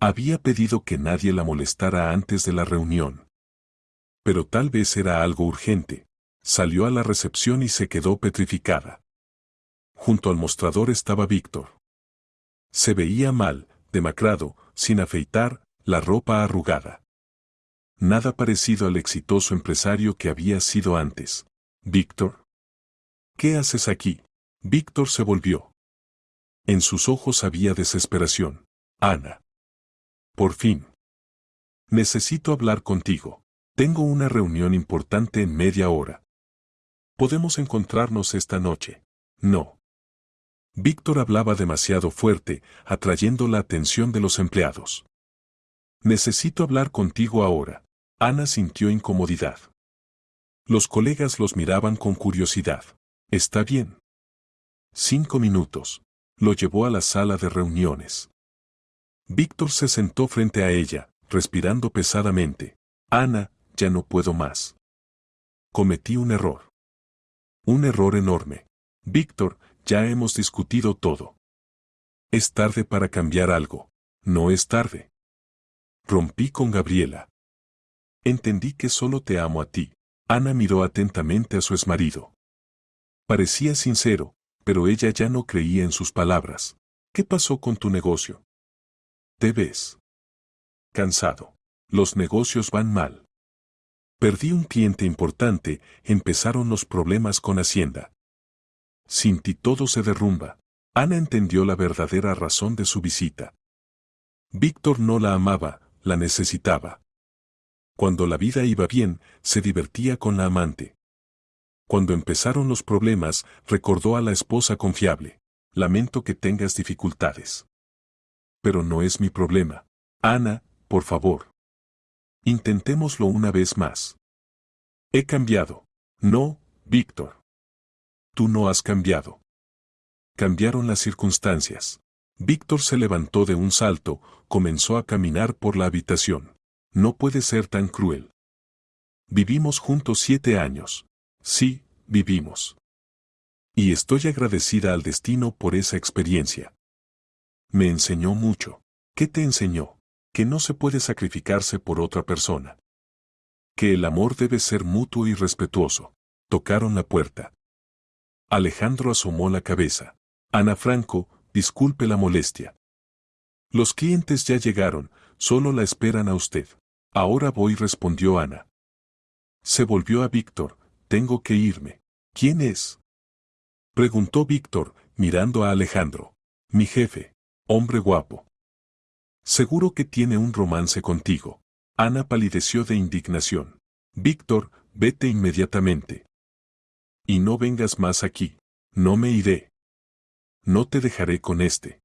Había pedido que nadie la molestara antes de la reunión. Pero tal vez era algo urgente. Salió a la recepción y se quedó petrificada. Junto al mostrador estaba Víctor. Se veía mal, demacrado, sin afeitar, la ropa arrugada. Nada parecido al exitoso empresario que había sido antes. «Víctor, ¿qué haces aquí?» Víctor se volvió. En sus ojos había desesperación. «Ana. Por fin. Necesito hablar contigo. Tengo una reunión importante en media hora. ¿Podemos encontrarnos esta noche?» «No». Víctor hablaba demasiado fuerte, atrayendo la atención de los empleados. «Necesito hablar contigo ahora». Ana sintió incomodidad. Los colegas los miraban con curiosidad. «Está bien». 5 minutos. Lo llevó a la sala de reuniones. Víctor se sentó frente a ella, respirando pesadamente. «Ana, ya no puedo más. Cometí un error. Un error enorme. Víctor, ya hemos discutido todo. Es tarde para cambiar algo. No es tarde. Rompí con Gabriela. Entendí que solo te amo a ti». Ana miró atentamente a su exmarido. Parecía sincero, pero ella ya no creía en sus palabras. «¿Qué pasó con tu negocio? ¿Te ves cansado? Los negocios van mal. Perdí un cliente importante, empezaron los problemas con Hacienda. Sin ti todo se derrumba». Ana entendió la verdadera razón de su visita. Víctor no la amaba, la necesitaba. Cuando la vida iba bien, se divertía con la amante. Cuando empezaron los problemas, recordó a la esposa confiable. «Lamento que tengas dificultades. Pero no es mi problema. Ana, por favor. Intentémoslo una vez más». «He cambiado». «No, Víctor. Tú no has cambiado. Cambiaron las circunstancias». Víctor se levantó de un salto, comenzó a caminar por la habitación. «No puede ser tan cruel. Vivimos juntos 7 años. Sí, vivimos. Y estoy agradecida al destino por esa experiencia. Me enseñó mucho». «¿Qué te enseñó?» «Que no se puede sacrificarse por otra persona. Que el amor debe ser mutuo y respetuoso». Tocaron la puerta. Alejandro asomó la cabeza. «Ana Franco, disculpe la molestia. Los clientes ya llegaron, solo la esperan a usted». «Ahora voy», respondió Ana. Se volvió a Víctor. «Tengo que irme». «¿Quién es?», preguntó Víctor, mirando a Alejandro. «Mi jefe. Hombre guapo. Seguro que tiene un romance contigo». Ana palideció de indignación. «Víctor, vete inmediatamente. Y no vengas más aquí». «No me iré. No te dejaré con este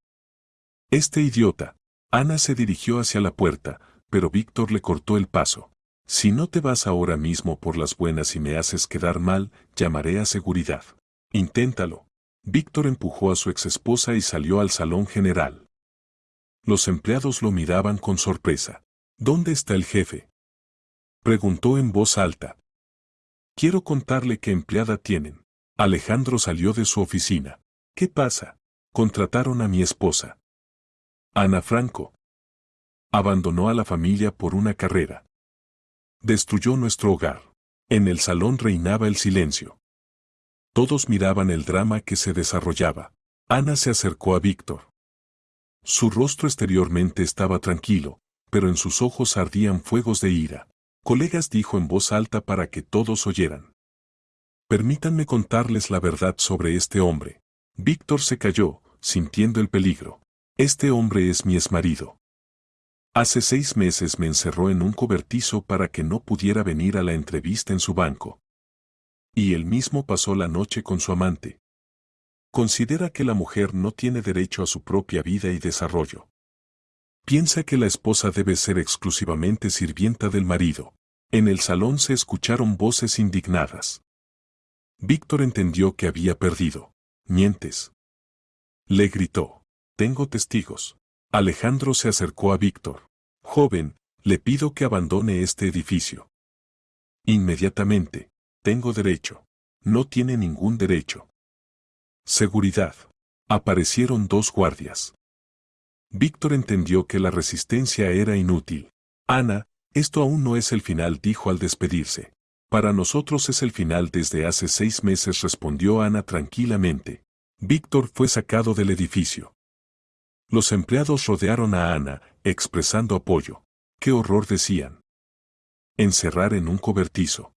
idiota». Ana se dirigió hacia la puerta, pero Víctor le cortó el paso. Si no te vas ahora mismo por las buenas y me haces quedar mal, llamaré a seguridad. Inténtalo. Víctor empujó a su exesposa y salió al salón general. Los empleados lo miraban con sorpresa. ¿Dónde está el jefe?, preguntó en voz alta. Quiero contarle qué empleada tienen. Alejandro salió de su oficina. ¿Qué pasa? Contrataron a mi esposa. Ana Franco. Abandonó a la familia por una carrera. Destruyó nuestro hogar. En el salón reinaba el silencio. Todos miraban el drama que se desarrollaba. Ana se acercó a Víctor. Su rostro exteriormente estaba tranquilo, pero en sus ojos ardían fuegos de ira. Colegas, dijo en voz alta para que todos oyeran. Permítanme contarles la verdad sobre este hombre. Víctor se calló, sintiendo el peligro. Este hombre es mi exmarido. Hace 6 meses me encerró en un cobertizo para que no pudiera venir a la entrevista en su banco. Y él mismo pasó la noche con su amante. Considera que la mujer no tiene derecho a su propia vida y desarrollo. Piensa que la esposa debe ser exclusivamente sirvienta del marido. En el salón se escucharon voces indignadas. Víctor entendió que había perdido. Mientes. Le gritó. Tengo testigos. Alejandro se acercó a Víctor. Joven, le pido que abandone este edificio. Inmediatamente. Tengo derecho. No tiene ningún derecho. Seguridad. Aparecieron 2 guardias. Víctor entendió que la resistencia era inútil. Ana, esto aún no es el final, dijo al despedirse. Para nosotros es el final desde hace 6 meses, respondió Ana tranquilamente. Víctor fue sacado del edificio. Los empleados rodearon a Ana, expresando apoyo. ¡Qué horror!, decían. Encerrar en un cobertizo.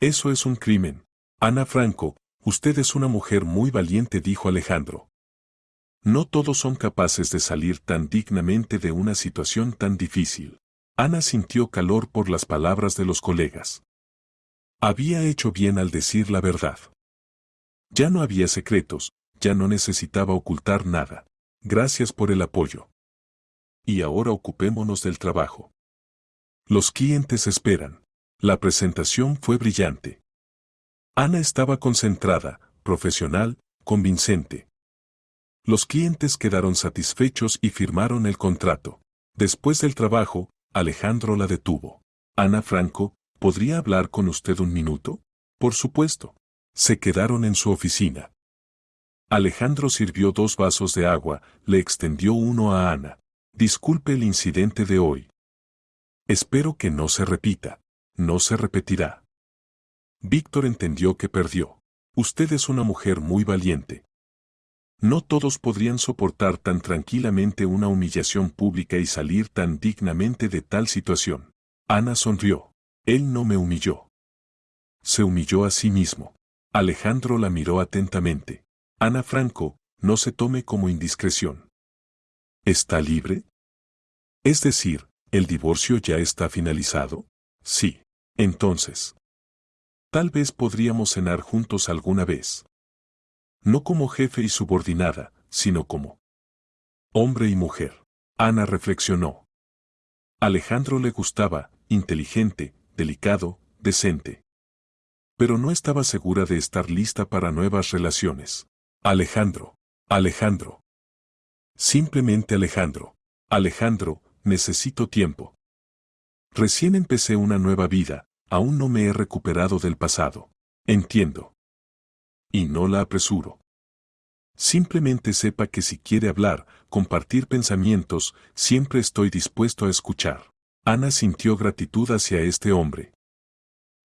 Eso es un crimen. Ana Franco, usted es una mujer muy valiente, dijo Alejandro. No todos son capaces de salir tan dignamente de una situación tan difícil. Ana sintió calor por las palabras de los colegas. Había hecho bien al decir la verdad. Ya no había secretos, ya no necesitaba ocultar nada. Gracias por el apoyo. Y ahora ocupémonos del trabajo. Los clientes esperan. La presentación fue brillante. Ana estaba concentrada, profesional, convincente. Los clientes quedaron satisfechos y firmaron el contrato. Después del trabajo, Alejandro la detuvo. Ana Franco, ¿podría hablar con usted un minuto? Por supuesto. Se quedaron en su oficina. Alejandro sirvió 2 vasos de agua, le extendió uno a Ana. Disculpe el incidente de hoy. Espero que no se repita. No se repetirá. Víctor entendió que perdió. Usted es una mujer muy valiente. No todos podrían soportar tan tranquilamente una humillación pública y salir tan dignamente de tal situación. Ana sonrió. Él no me humilló. Se humilló a sí mismo. Alejandro la miró atentamente. Ana Franco, no se tome como indiscreción. ¿Está libre? Es decir, ¿el divorcio ya está finalizado? Sí. Entonces, tal vez podríamos cenar juntos alguna vez. No como jefe y subordinada, sino como hombre y mujer. Ana reflexionó. Alejandro le gustaba, inteligente, delicado, decente. Pero no estaba segura de estar lista para nuevas relaciones. Alejandro. Alejandro. Simplemente Alejandro. Alejandro, necesito tiempo. Recién empecé una nueva vida, aún no me he recuperado del pasado. Entiendo. Y no la apresuro. Simplemente sepa que si quiere hablar, compartir pensamientos, siempre estoy dispuesto a escuchar. Ana sintió gratitud hacia este hombre.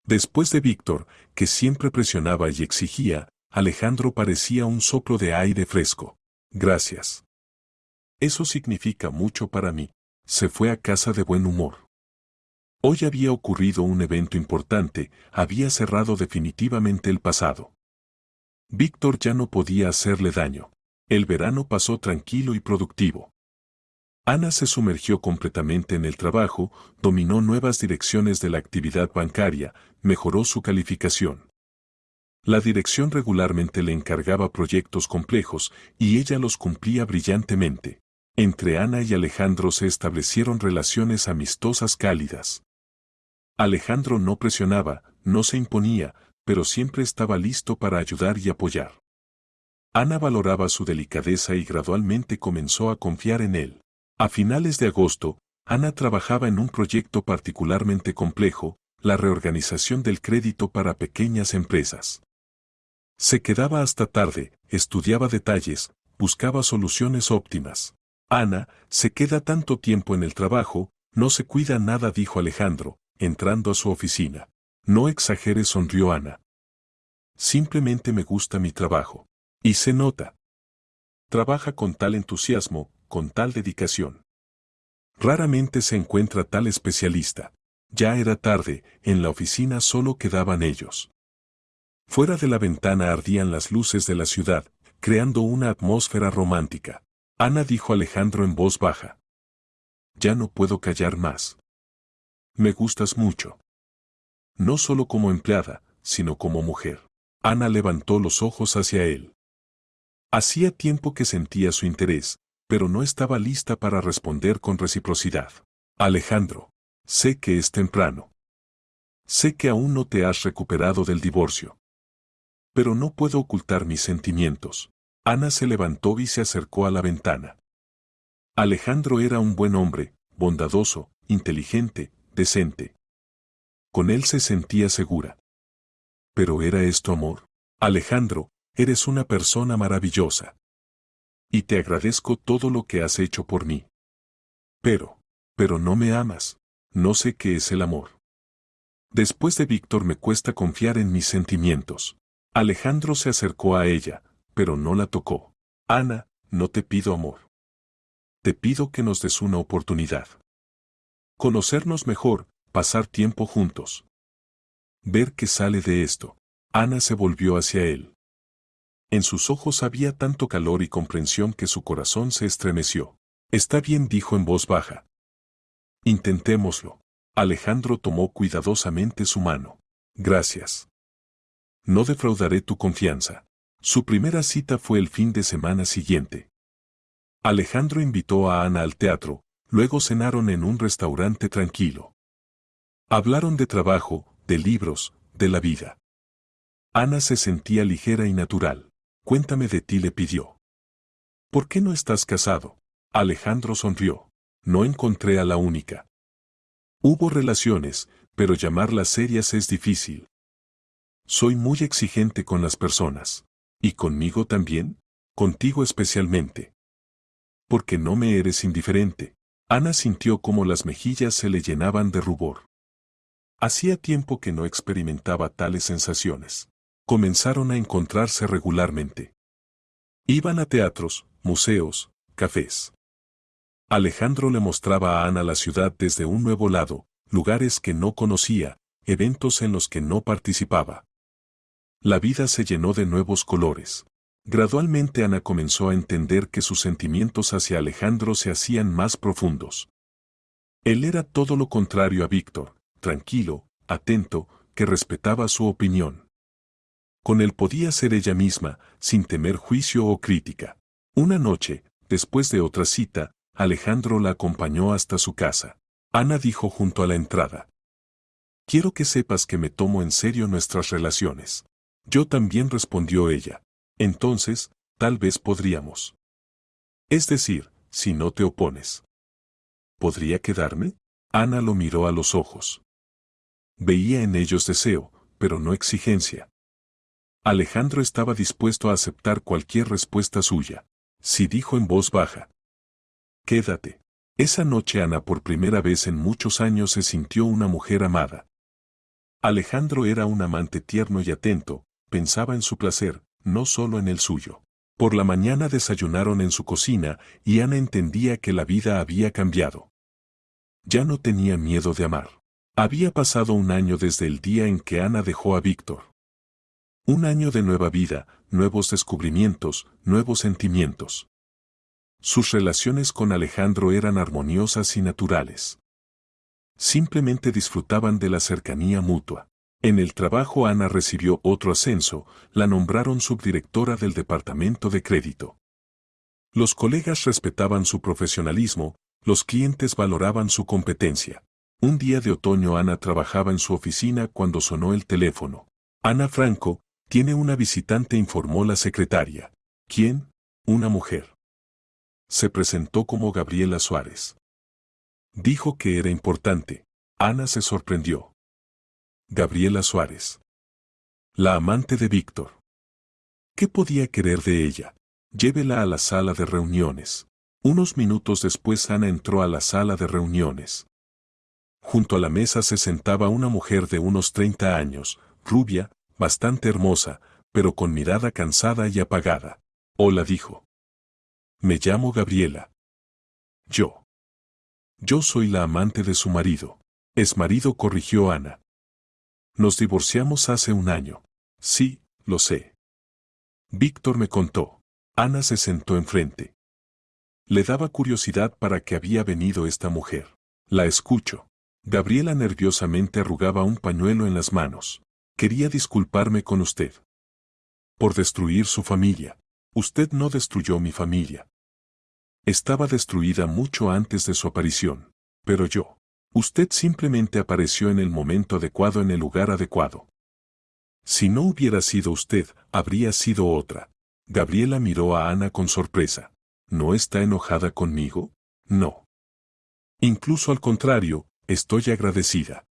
Después de Víctor, que siempre presionaba y exigía, Alejandro parecía un soplo de aire fresco. Gracias. Eso significa mucho para mí. Se fue a casa de buen humor. Hoy había ocurrido un evento importante, había cerrado definitivamente el pasado. Víctor ya no podía hacerle daño. El verano pasó tranquilo y productivo. Ana se sumergió completamente en el trabajo, dominó nuevas direcciones de la actividad bancaria, mejoró su calificación. La dirección regularmente le encargaba proyectos complejos y ella los cumplía brillantemente. Entre Ana y Alejandro se establecieron relaciones amistosas cálidas. Alejandro no presionaba, no se imponía, pero siempre estaba listo para ayudar y apoyar. Ana valoraba su delicadeza y gradualmente comenzó a confiar en él. A finales de agosto, Ana trabajaba en un proyecto particularmente complejo, la reorganización del crédito para pequeñas empresas. Se quedaba hasta tarde, estudiaba detalles, buscaba soluciones óptimas. Ana, se queda tanto tiempo en el trabajo, no se cuida nada, dijo Alejandro, entrando a su oficina. No exageres, sonrió Ana. Simplemente me gusta mi trabajo. Y se nota. Trabaja con tal entusiasmo, con tal dedicación. Raramente se encuentra tal especialista. Ya era tarde, en la oficina solo quedaban ellos. Fuera de la ventana ardían las luces de la ciudad, creando una atmósfera romántica. Ana, dijo Alejandro en voz baja. Ya no puedo callar más. Me gustas mucho. No solo como empleada, sino como mujer. Ana levantó los ojos hacia él. Hacía tiempo que sentía su interés, pero no estaba lista para responder con reciprocidad. Alejandro, sé que es temprano. Sé que aún no te has recuperado del divorcio. Pero no puedo ocultar mis sentimientos. Ana se levantó y se acercó a la ventana. Alejandro era un buen hombre, bondadoso, inteligente, decente. Con él se sentía segura. ¿Pero era esto amor? Alejandro, eres una persona maravillosa. Y te agradezco todo lo que has hecho por mí. Pero no me amas. No sé qué es el amor. Después de Víctor me cuesta confiar en mis sentimientos. Alejandro se acercó a ella, pero no la tocó. Ana, no te pido amor. Te pido que nos des una oportunidad. Conocernos mejor, pasar tiempo juntos. Ver qué sale de esto. Ana se volvió hacia él. En sus ojos había tanto calor y comprensión que su corazón se estremeció. Está bien, dijo en voz baja. Intentémoslo. Alejandro tomó cuidadosamente su mano. Gracias. No defraudaré tu confianza. Su primera cita fue el fin de semana siguiente. Alejandro invitó a Ana al teatro, luego cenaron en un restaurante tranquilo. Hablaron de trabajo, de libros, de la vida. Ana se sentía ligera y natural. Cuéntame de ti, le pidió. ¿Por qué no estás casado? Alejandro sonrió. No encontré a la única. Hubo relaciones, pero llamarlas serias es difícil. Soy muy exigente con las personas. ¿Y conmigo también? Contigo especialmente. Porque no me eres indiferente. Ana sintió como las mejillas se le llenaban de rubor. Hacía tiempo que no experimentaba tales sensaciones. Comenzaron a encontrarse regularmente. Iban a teatros, museos, cafés. Alejandro le mostraba a Ana la ciudad desde un nuevo lado, lugares que no conocía, eventos en los que no participaba. La vida se llenó de nuevos colores. Gradualmente Ana comenzó a entender que sus sentimientos hacia Alejandro se hacían más profundos. Él era todo lo contrario a Víctor, tranquilo, atento, que respetaba su opinión. Con él podía ser ella misma, sin temer juicio o crítica. Una noche, después de otra cita, Alejandro la acompañó hasta su casa. Ana dijo junto a la entrada. Quiero que sepas que me tomo en serio nuestras relaciones. Yo también, respondió ella. Entonces, tal vez podríamos. Es decir, si no te opones. ¿Podría quedarme? Ana lo miró a los ojos. Veía en ellos deseo, pero no exigencia. Alejandro estaba dispuesto a aceptar cualquier respuesta suya. Sí, dijo en voz baja. Quédate. Esa noche Ana por primera vez en muchos años se sintió una mujer amada. Alejandro era un amante tierno y atento, pensaba en su placer, no solo en el suyo. Por la mañana desayunaron en su cocina y Ana entendía que la vida había cambiado. Ya no tenía miedo de amar. Había pasado un año desde el día en que Ana dejó a Víctor. Un año de nueva vida, nuevos descubrimientos, nuevos sentimientos. Sus relaciones con Alejandro eran armoniosas y naturales. Simplemente disfrutaban de la cercanía mutua. En el trabajo Ana recibió otro ascenso, la nombraron subdirectora del departamento de crédito. Los colegas respetaban su profesionalismo, los clientes valoraban su competencia. Un día de otoño Ana trabajaba en su oficina cuando sonó el teléfono. Ana Franco, tiene una visitante, informó la secretaria. ¿Quién? Una mujer. Se presentó como Gabriela Suárez. Dijo que era importante. Ana se sorprendió. Gabriela Suárez. La amante de Víctor. ¿Qué podía querer de ella? Llévela a la sala de reuniones. Unos minutos después Ana entró a la sala de reuniones. Junto a la mesa se sentaba una mujer de unos 30 años, rubia, bastante hermosa, pero con mirada cansada y apagada. Hola, dijo. Me llamo Gabriela. Yo soy la amante de su marido. Exmarido, corrigió Ana. Nos divorciamos hace un año. Sí, lo sé. Víctor me contó. Ana se sentó enfrente. Le daba curiosidad para qué había venido esta mujer. La escucho. Gabriela nerviosamente arrugaba un pañuelo en las manos. Quería disculparme con usted. Por destruir su familia. Usted no destruyó mi familia. Estaba destruida mucho antes de su aparición. Pero yo. Usted simplemente apareció en el momento adecuado, en el lugar adecuado. Si no hubiera sido usted, habría sido otra. Gabriela miró a Ana con sorpresa. ¿No está enojada conmigo? No. Incluso al contrario, estoy agradecida.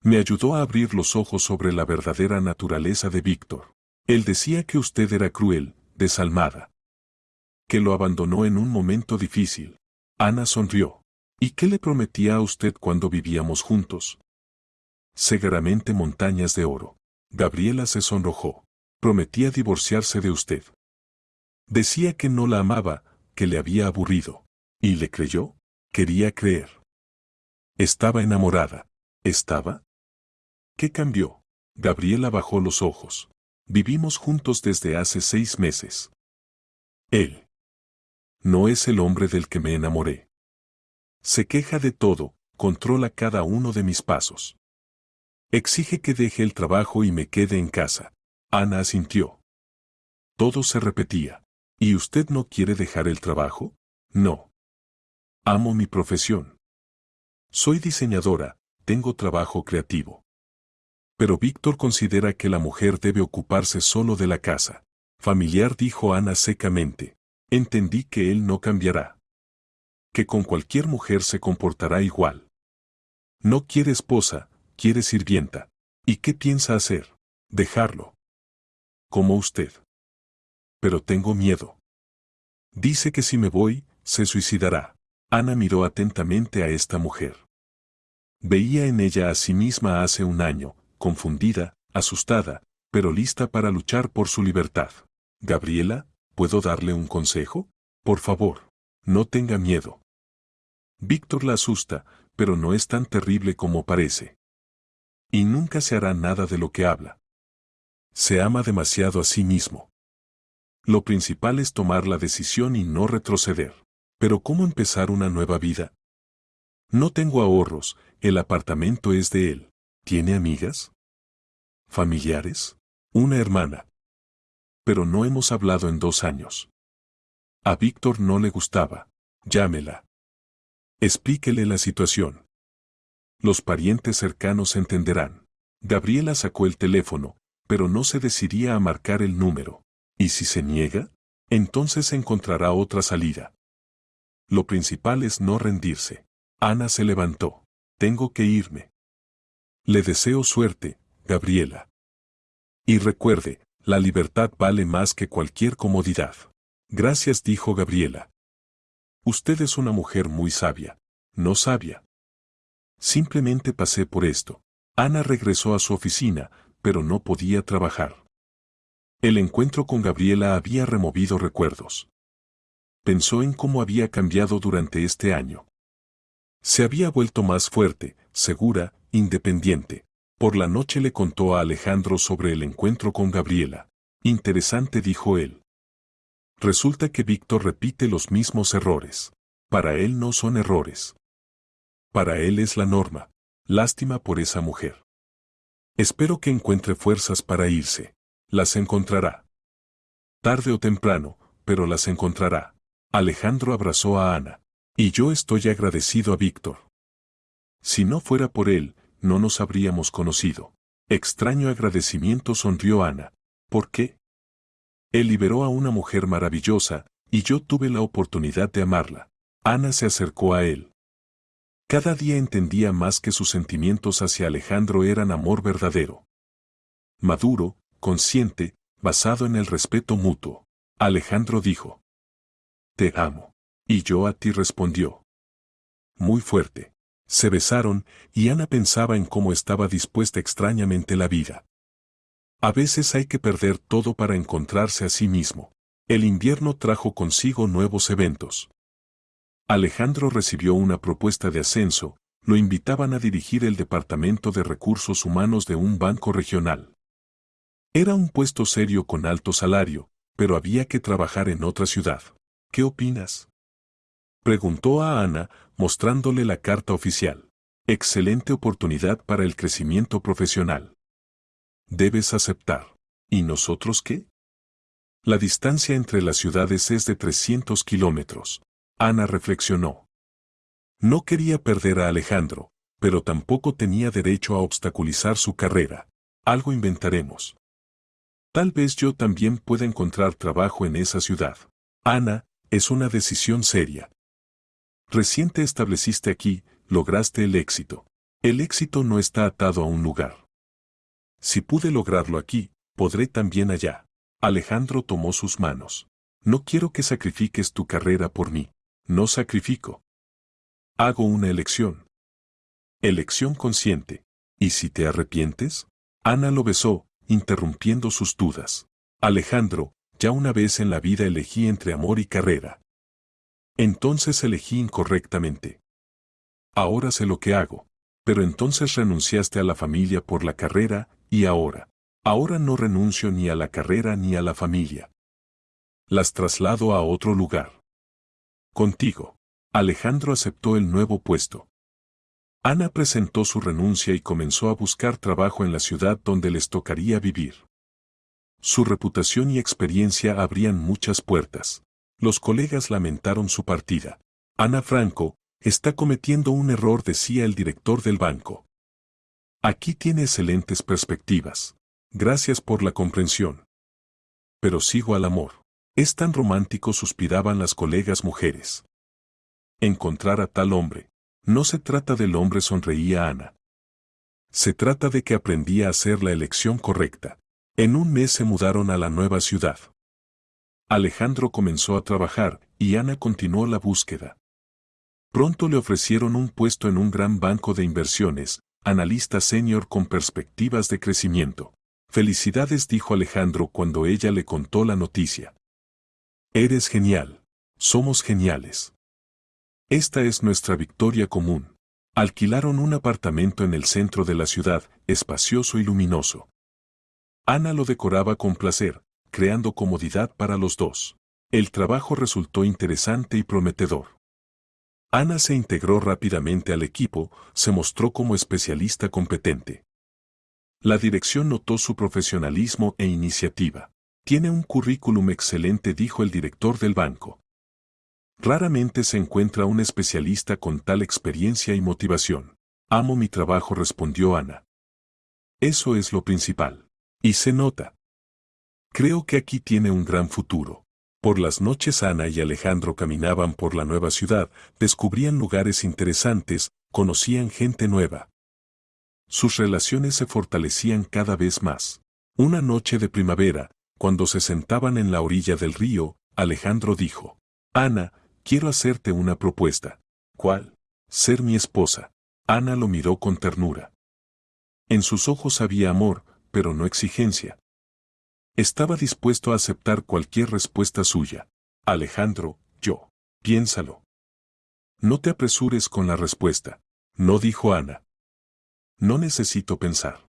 Me ayudó a abrir los ojos sobre la verdadera naturaleza de Víctor. Él decía que usted era cruel, desalmada. Que lo abandonó en un momento difícil. Ana sonrió. ¿Y qué le prometía a usted cuando vivíamos juntos? Seguramente montañas de oro. Gabriela se sonrojó. Prometía divorciarse de usted. Decía que no la amaba, que le había aburrido. ¿Y le creyó? Quería creer. Estaba enamorada. ¿Estaba? ¿Qué cambió? Gabriela bajó los ojos. Vivimos juntos desde hace 6 meses. Él no es el hombre del que me enamoré. Se queja de todo, controla cada uno de mis pasos. Exige que deje el trabajo y me quede en casa. Ana asintió. Todo se repetía. ¿Y usted no quiere dejar el trabajo? No. Amo mi profesión. Soy diseñadora, tengo trabajo creativo. Pero Víctor considera que la mujer debe ocuparse solo de la casa. Familiar, dijo Ana secamente. Entendí que él no cambiará. Que con cualquier mujer se comportará igual. No quiere esposa, quiere sirvienta. ¿Y qué piensa hacer? Dejarlo. Como usted. Pero tengo miedo. Dice que si me voy, se suicidará. Ana miró atentamente a esta mujer. Veía en ella a sí misma hace un año, confundida, asustada, pero lista para luchar por su libertad. Gabriela, ¿puedo darle un consejo? Por favor, no tenga miedo. Víctor la asusta, pero no es tan terrible como parece. Y nunca se hará nada de lo que habla. Se ama demasiado a sí mismo. Lo principal es tomar la decisión y no retroceder. Pero ¿cómo empezar una nueva vida? No tengo ahorros, el apartamento es de él. ¿Tiene amigas? ¿Familiares? Una hermana. Pero no hemos hablado en 2 años. A Víctor no le gustaba. Llámela. Explíquele la situación. Los parientes cercanos entenderán. Gabriela sacó el teléfono, pero no se decidía a marcar el número. ¿Y si se niega? Entonces encontrará otra salida. Lo principal es no rendirse. Ana se levantó. Tengo que irme. Le deseo suerte, Gabriela. Y recuerde, la libertad vale más que cualquier comodidad. Gracias, dijo Gabriela. Usted es una mujer muy sabia. No sabia. Simplemente pasé por esto. Ana regresó a su oficina, pero no podía trabajar. El encuentro con Gabriela había removido recuerdos. Pensó en cómo había cambiado durante este año. Se había vuelto más fuerte, segura, independiente. Por la noche le contó a Alejandro sobre el encuentro con Gabriela. Interesante, dijo él. Resulta que Víctor repite los mismos errores. Para él no son errores. Para él es la norma. Lástima por esa mujer. Espero que encuentre fuerzas para irse. Las encontrará. Tarde o temprano, pero las encontrará. Alejandro abrazó a Ana. Y yo estoy agradecido a Víctor. Si no fuera por él, no nos habríamos conocido. Extraño agradecimiento, sonrió Ana. ¿Por qué? Él liberó a una mujer maravillosa, y yo tuve la oportunidad de amarla. Ana se acercó a él. Cada día entendía más que sus sentimientos hacia Alejandro eran amor verdadero. Maduro, consciente, basado en el respeto mutuo. Alejandro dijo: Te amo. Y yo a ti, respondió. Muy fuerte. Se besaron, y Ana pensaba en cómo estaba dispuesta extrañamente la vida. A veces hay que perder todo para encontrarse a sí mismo. El invierno trajo consigo nuevos eventos. Alejandro recibió una propuesta de ascenso, lo invitaban a dirigir el Departamento de Recursos Humanos de un banco regional. Era un puesto serio con alto salario, pero había que trabajar en otra ciudad. ¿Qué opinas?, preguntó a Ana, mostrándole la carta oficial. Excelente oportunidad para el crecimiento profesional. Debes aceptar. ¿Y nosotros qué? La distancia entre las ciudades es de 300 kilómetros. Ana reflexionó. No quería perder a Alejandro, pero tampoco tenía derecho a obstaculizar su carrera. Algo inventaremos. Tal vez yo también pueda encontrar trabajo en esa ciudad. Ana, es una decisión seria. Recién te estableciste aquí, lograste el éxito. El éxito no está atado a un lugar. Si pude lograrlo aquí, podré también allá. Alejandro tomó sus manos. No quiero que sacrifiques tu carrera por mí. No sacrifico. Hago una elección. Elección consciente. ¿Y si te arrepientes? Ana lo besó, interrumpiendo sus dudas. Alejandro, ya una vez en la vida elegí entre amor y carrera. Entonces elegí incorrectamente. Ahora sé lo que hago. Pero entonces renunciaste a la familia por la carrera, y ahora. Ahora no renuncio ni a la carrera ni a la familia. Las traslado a otro lugar. Contigo. Alejandro aceptó el nuevo puesto. Ana presentó su renuncia y comenzó a buscar trabajo en la ciudad donde les tocaría vivir. Su reputación y experiencia abrían muchas puertas. Los colegas lamentaron su partida. Ana Franco, está cometiendo un error, decía el director del banco. Aquí tiene excelentes perspectivas. Gracias por la comprensión. Pero sigo al amor. Es tan romántico, suspiraban las colegas mujeres. Encontrar a tal hombre. No se trata del hombre, sonreía Ana. Se trata de que aprendí a hacer la elección correcta. En un mes se mudaron a la nueva ciudad. Alejandro comenzó a trabajar, y Ana continuó la búsqueda. Pronto le ofrecieron un puesto en un gran banco de inversiones, analista senior con perspectivas de crecimiento. Felicidades, dijo Alejandro cuando ella le contó la noticia. Eres genial. Somos geniales. Esta es nuestra victoria común. Alquilaron un apartamento en el centro de la ciudad, espacioso y luminoso. Ana lo decoraba con placer, creando comodidad para los dos. El trabajo resultó interesante y prometedor. Ana se integró rápidamente al equipo, se mostró como especialista competente. La dirección notó su profesionalismo e iniciativa. Tiene un currículum excelente, dijo el director del banco. Raramente se encuentra un especialista con tal experiencia y motivación. Amo mi trabajo, respondió Ana. Eso es lo principal. Y se nota. Creo que aquí tiene un gran futuro. Por las noches Ana y Alejandro caminaban por la nueva ciudad, descubrían lugares interesantes, conocían gente nueva. Sus relaciones se fortalecían cada vez más. Una noche de primavera, cuando se sentaban en la orilla del río, Alejandro dijo: Ana, quiero hacerte una propuesta. ¿Cuál? Ser mi esposa. Ana lo miró con ternura. En sus ojos había amor, pero no exigencia. Estaba dispuesto a aceptar cualquier respuesta suya. Alejandro, piénsalo. No te apresures con la respuesta. No, dijo Ana. No necesito pensar.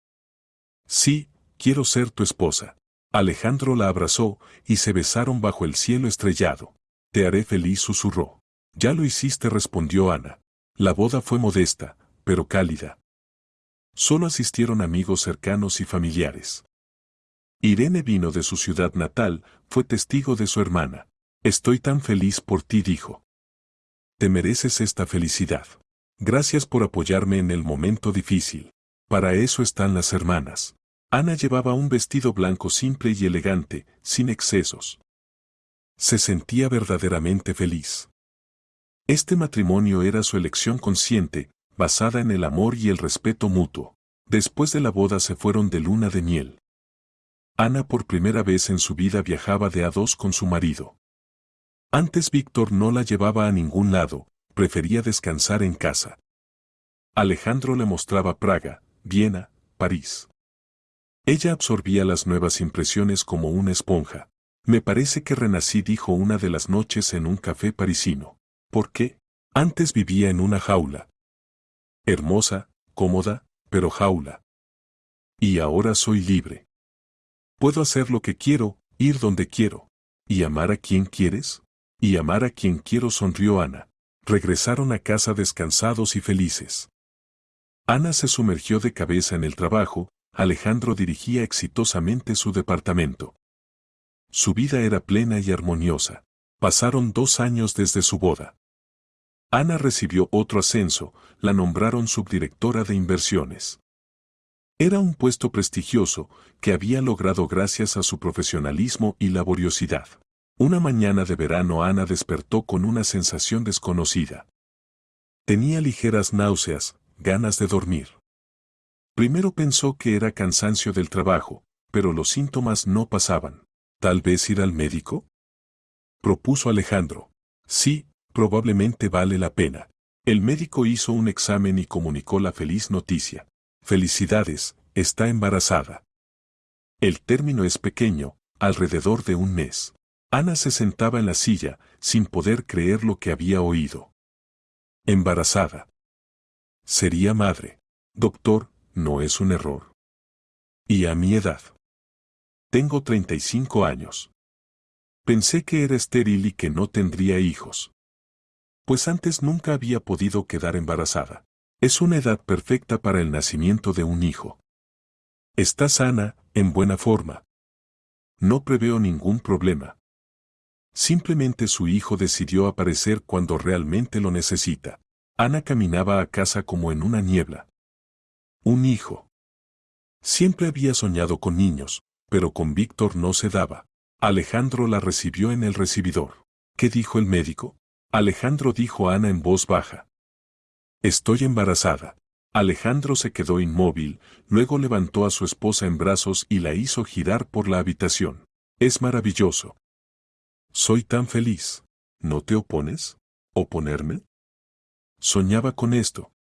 Sí, quiero ser tu esposa. Alejandro la abrazó, y se besaron bajo el cielo estrellado. Te haré feliz, susurró. Ya lo hiciste, respondió Ana. La boda fue modesta, pero cálida. Solo asistieron amigos cercanos y familiares. Irene vino de su ciudad natal, fue testigo de su hermana. Estoy tan feliz por ti, dijo. Te mereces esta felicidad. Gracias por apoyarme en el momento difícil. Para eso están las hermanas. Ana llevaba un vestido blanco simple y elegante, sin excesos. Se sentía verdaderamente feliz. Este matrimonio era su elección consciente, basada en el amor y el respeto mutuo. Después de la boda se fueron de luna de miel. Ana por primera vez en su vida viajaba de a dos con su marido. Antes Víctor no la llevaba a ningún lado, prefería descansar en casa. Alejandro le mostraba Praga, Viena, París. Ella absorbía las nuevas impresiones como una esponja. Me parece que renací, dijo una de las noches en un café parisino. ¿Por qué? Antes vivía en una jaula. Hermosa, cómoda, pero jaula. Y ahora soy libre. Puedo hacer lo que quiero, ir donde quiero. ¿Y amar a quien quieres? Y amar a quien quiero, sonrió Ana. Regresaron a casa descansados y felices. Ana se sumergió de cabeza en el trabajo, Alejandro dirigía exitosamente su departamento. Su vida era plena y armoniosa. Pasaron 2 años desde su boda. Ana recibió otro ascenso, la nombraron subdirectora de inversiones. Era un puesto prestigioso que había logrado gracias a su profesionalismo y laboriosidad. Una mañana de verano Ana despertó con una sensación desconocida. Tenía ligeras náuseas, ganas de dormir. Primero pensó que era cansancio del trabajo, pero los síntomas no pasaban. ¿Tal vez ir al médico?, propuso Alejandro. Sí, probablemente vale la pena. El médico hizo un examen y comunicó la feliz noticia. Felicidades, está embarazada. El término es pequeño, alrededor de 1 mes. Ana se sentaba en la silla, sin poder creer lo que había oído. Embarazada. Sería madre. Doctor, no es un error. ¿Y a mi edad? Tengo 35 años. Pensé que era estéril y que no tendría hijos. Pues antes nunca había podido quedar embarazada. Es una edad perfecta para el nacimiento de un hijo. Está sana, en buena forma. No preveo ningún problema. Simplemente su hijo decidió aparecer cuando realmente lo necesita. Ana caminaba a casa como en una niebla. Un hijo. Siempre había soñado con niños, pero con Víctor no se daba. Alejandro la recibió en el recibidor. ¿Qué dijo el médico? Alejandro, dijo Ana en voz baja. Estoy embarazada. Alejandro se quedó inmóvil, luego levantó a su esposa en brazos y la hizo girar por la habitación. Es maravilloso. Soy tan feliz. ¿No te opones? ¿Oponerme? Soñaba con esto.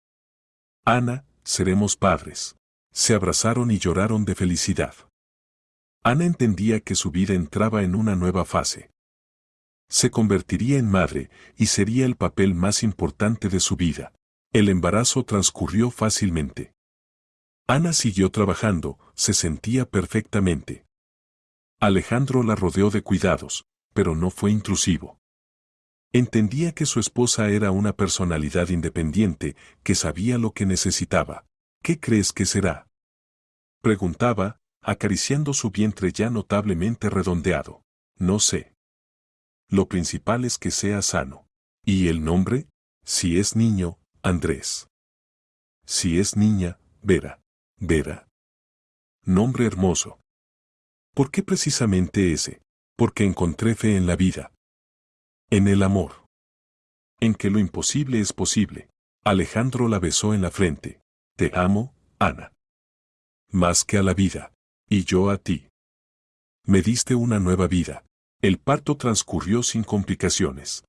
Ana, seremos padres. Se abrazaron y lloraron de felicidad. Ana entendía que su vida entraba en una nueva fase. Se convertiría en madre y sería el papel más importante de su vida. El embarazo transcurrió fácilmente. Ana siguió trabajando, se sentía perfectamente. Alejandro la rodeó de cuidados, pero no fue intrusivo. Entendía que su esposa era una personalidad independiente, que sabía lo que necesitaba. ¿Qué crees que será?, preguntaba, acariciando su vientre ya notablemente redondeado. No sé. Lo principal es que sea sano. ¿Y el nombre? Si es niño, Andrés. Si es niña, Vera. Vera. Nombre hermoso. ¿Por qué precisamente ese? Porque encontré fe en la vida. En el amor. En que lo imposible es posible. Alejandro la besó en la frente. Te amo, Ana. Más que a la vida. Y yo a ti. Me diste una nueva vida. El parto transcurrió sin complicaciones.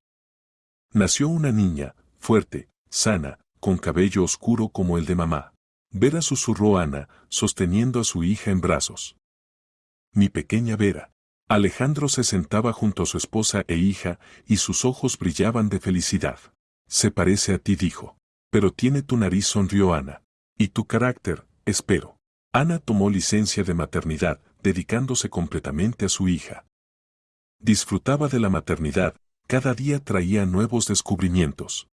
Nació una niña, fuerte, sana, con cabello oscuro como el de mamá. Vera, susurró Ana, sosteniendo a su hija en brazos. Mi pequeña Vera. Alejandro se sentaba junto a su esposa e hija, y sus ojos brillaban de felicidad. Se parece a ti, dijo. Pero tiene tu nariz, sonrió Ana. Y tu carácter, espero. Ana tomó licencia de maternidad, dedicándose completamente a su hija. Disfrutaba de la maternidad, cada día traía nuevos descubrimientos.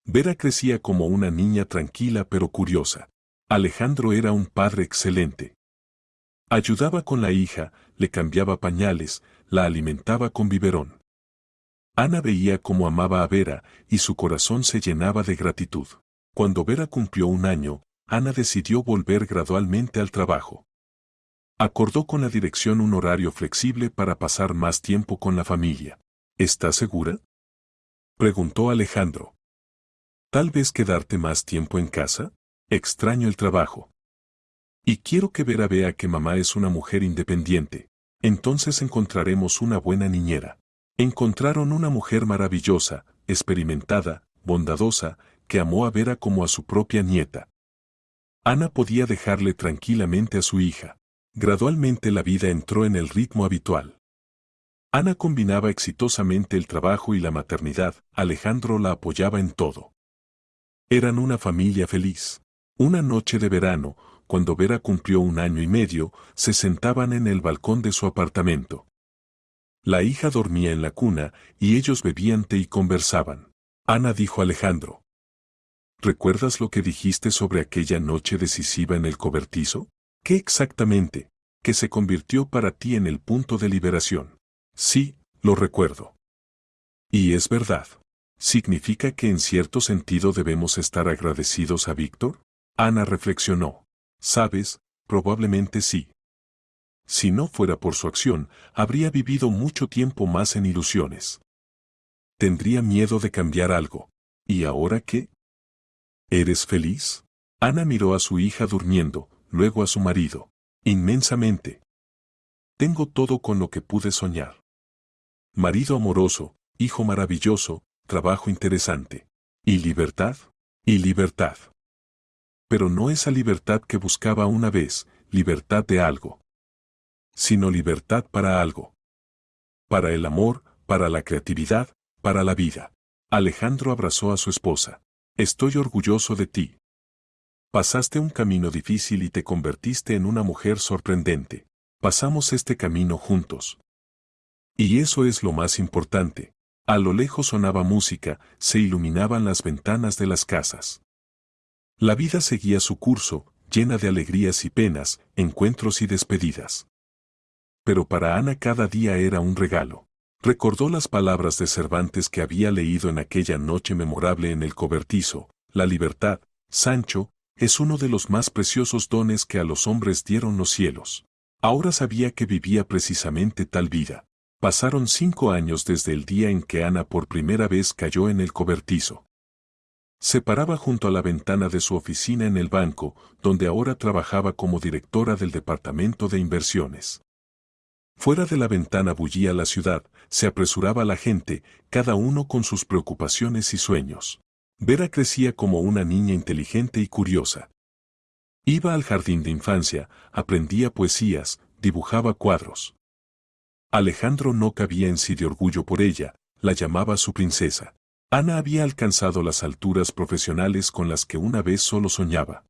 Vera crecía como una niña tranquila pero curiosa. Alejandro era un padre excelente. Ayudaba con la hija, le cambiaba pañales, la alimentaba con biberón. Ana veía cómo amaba a Vera y su corazón se llenaba de gratitud. Cuando Vera cumplió 1 año, Ana decidió volver gradualmente al trabajo. Acordó con la dirección un horario flexible para pasar más tiempo con la familia. ¿Estás segura?, preguntó Alejandro. ¿Tal vez quedarte más tiempo en casa? Extraño el trabajo. Y quiero que Vera vea que mamá es una mujer independiente. Entonces encontraremos una buena niñera. Encontraron una mujer maravillosa, experimentada, bondadosa, que amó a Vera como a su propia nieta. Ana podía dejarle tranquilamente a su hija. Gradualmente la vida entró en el ritmo habitual. Ana combinaba exitosamente el trabajo y la maternidad, Alejandro la apoyaba en todo. Eran una familia feliz. Una noche de verano, cuando Vera cumplió 1 año y medio, se sentaban en el balcón de su apartamento. La hija dormía en la cuna y ellos bebían té y conversaban. Ana dijo a Alejandro: ¿recuerdas lo que dijiste sobre aquella noche decisiva en el cobertizo? ¿Qué exactamente? Que se convirtió para ti en el punto de liberación. Sí, lo recuerdo. Y es verdad. ¿Significa que en cierto sentido debemos estar agradecidos a Víctor? Ana reflexionó. ¿Sabes? Probablemente sí. Si no fuera por su acción, habría vivido mucho tiempo más en ilusiones. Tendría miedo de cambiar algo. ¿Y ahora qué? ¿Eres feliz? Ana miró a su hija durmiendo, luego a su marido. Inmensamente. Tengo todo con lo que pude soñar. Marido amoroso, hijo maravilloso, trabajo interesante. ¿Y libertad? Y libertad. Pero no esa libertad que buscaba una vez, libertad de algo, sino libertad para algo. Para el amor, para la creatividad, para la vida. Alejandro abrazó a su esposa. Estoy orgulloso de ti. Pasaste un camino difícil y te convertiste en una mujer sorprendente. Pasamos este camino juntos. Y eso es lo más importante. A lo lejos sonaba música, se iluminaban las ventanas de las casas. La vida seguía su curso, llena de alegrías y penas, encuentros y despedidas. Pero para Ana cada día era un regalo. Recordó las palabras de Cervantes que había leído en aquella noche memorable en el cobertizo: la libertad, Sancho, es uno de los más preciosos dones que a los hombres dieron los cielos. Ahora sabía que vivía precisamente tal vida. Pasaron 5 años desde el día en que Ana por primera vez cayó en el cobertizo. Se paraba junto a la ventana de su oficina en el banco, donde ahora trabajaba como directora del departamento de inversiones. Fuera de la ventana bullía la ciudad, se apresuraba la gente, cada uno con sus preocupaciones y sueños. Vera crecía como una niña inteligente y curiosa. Iba al jardín de infancia, aprendía poesías, dibujaba cuadros. Alejandro no cabía en sí de orgullo por ella, la llamaba su princesa. Ana había alcanzado las alturas profesionales con las que una vez solo soñaba.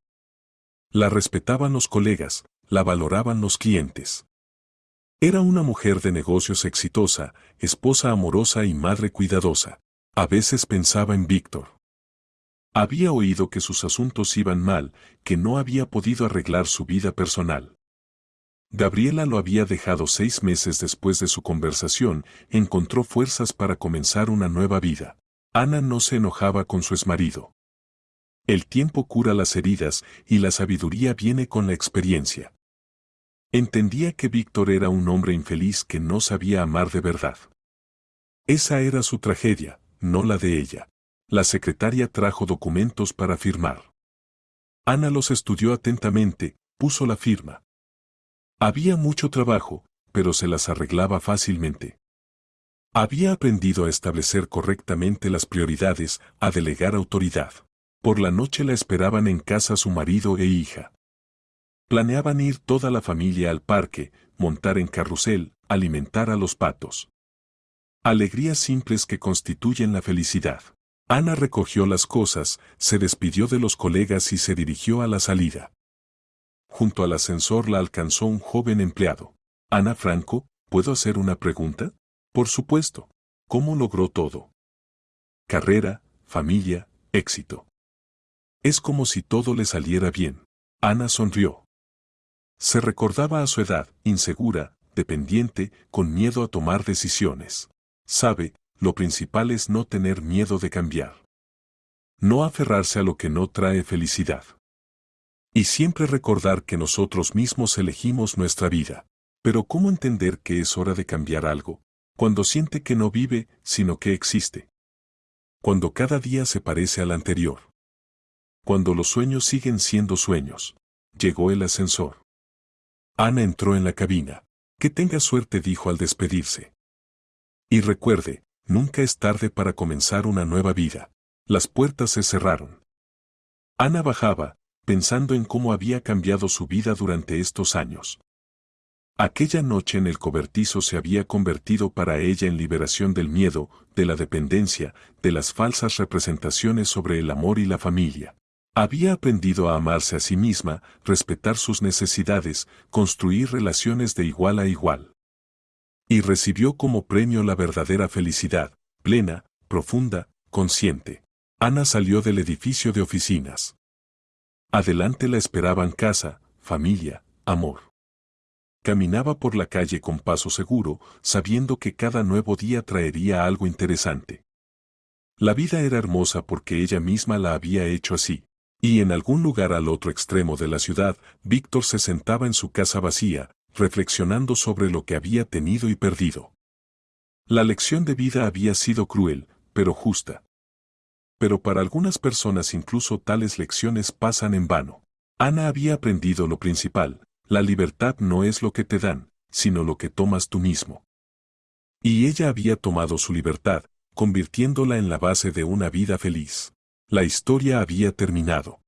La respetaban los colegas, la valoraban los clientes. Era una mujer de negocios exitosa, esposa amorosa y madre cuidadosa. A veces pensaba en Víctor. Había oído que sus asuntos iban mal, que no había podido arreglar su vida personal. Gabriela lo había dejado 6 meses después de su conversación, encontró fuerzas para comenzar una nueva vida. Ana no se enojaba con su exmarido. El tiempo cura las heridas y la sabiduría viene con la experiencia. Entendía que Víctor era un hombre infeliz que no sabía amar de verdad. Esa era su tragedia, no la de ella. La secretaria trajo documentos para firmar. Ana los estudió atentamente, puso la firma. Había mucho trabajo, pero se las arreglaba fácilmente. Había aprendido a establecer correctamente las prioridades, a delegar autoridad. Por la noche la esperaban en casa su marido e hija. Planeaban ir toda la familia al parque, montar en carrusel, alimentar a los patos. Alegrías simples que constituyen la felicidad. Ana recogió las cosas, se despidió de los colegas y se dirigió a la salida. Junto al ascensor la alcanzó un joven empleado. Ana Franco, ¿puedo hacer una pregunta? Por supuesto. ¿Cómo logró todo? Carrera, familia, éxito. Es como si todo le saliera bien. Ana sonrió. Se recordaba a su edad, insegura, dependiente, con miedo a tomar decisiones. Sabe, lo principal es no tener miedo de cambiar. No aferrarse a lo que no trae felicidad. Y siempre recordar que nosotros mismos elegimos nuestra vida. Pero ¿cómo entender que es hora de cambiar algo, cuando siente que no vive, sino que existe? Cuando cada día se parece al anterior. Cuando los sueños siguen siendo sueños. Llegó el ascensor. Ana entró en la cabina. Que tenga suerte, dijo al despedirse. Y recuerde, nunca es tarde para comenzar una nueva vida. Las puertas se cerraron. Ana bajaba, pensando en cómo había cambiado su vida durante estos años. Aquella noche en el cobertizo se había convertido para ella en liberación del miedo, de la dependencia, de las falsas representaciones sobre el amor y la familia. Había aprendido a amarse a sí misma, respetar sus necesidades, construir relaciones de igual a igual. Y recibió como premio la verdadera felicidad, plena, profunda, consciente. Ana salió del edificio de oficinas. Adelante la esperaban casa, familia, amor. Caminaba por la calle con paso seguro, sabiendo que cada nuevo día traería algo interesante. La vida era hermosa porque ella misma la había hecho así. Y en algún lugar al otro extremo de la ciudad, Víctor se sentaba en su casa vacía, reflexionando sobre lo que había tenido y perdido. La lección de vida había sido cruel, pero justa. Pero para algunas personas incluso tales lecciones pasan en vano. Ana había aprendido lo principal: la libertad no es lo que te dan, sino lo que tomas tú mismo. Y ella había tomado su libertad, convirtiéndola en la base de una vida feliz. La historia había terminado.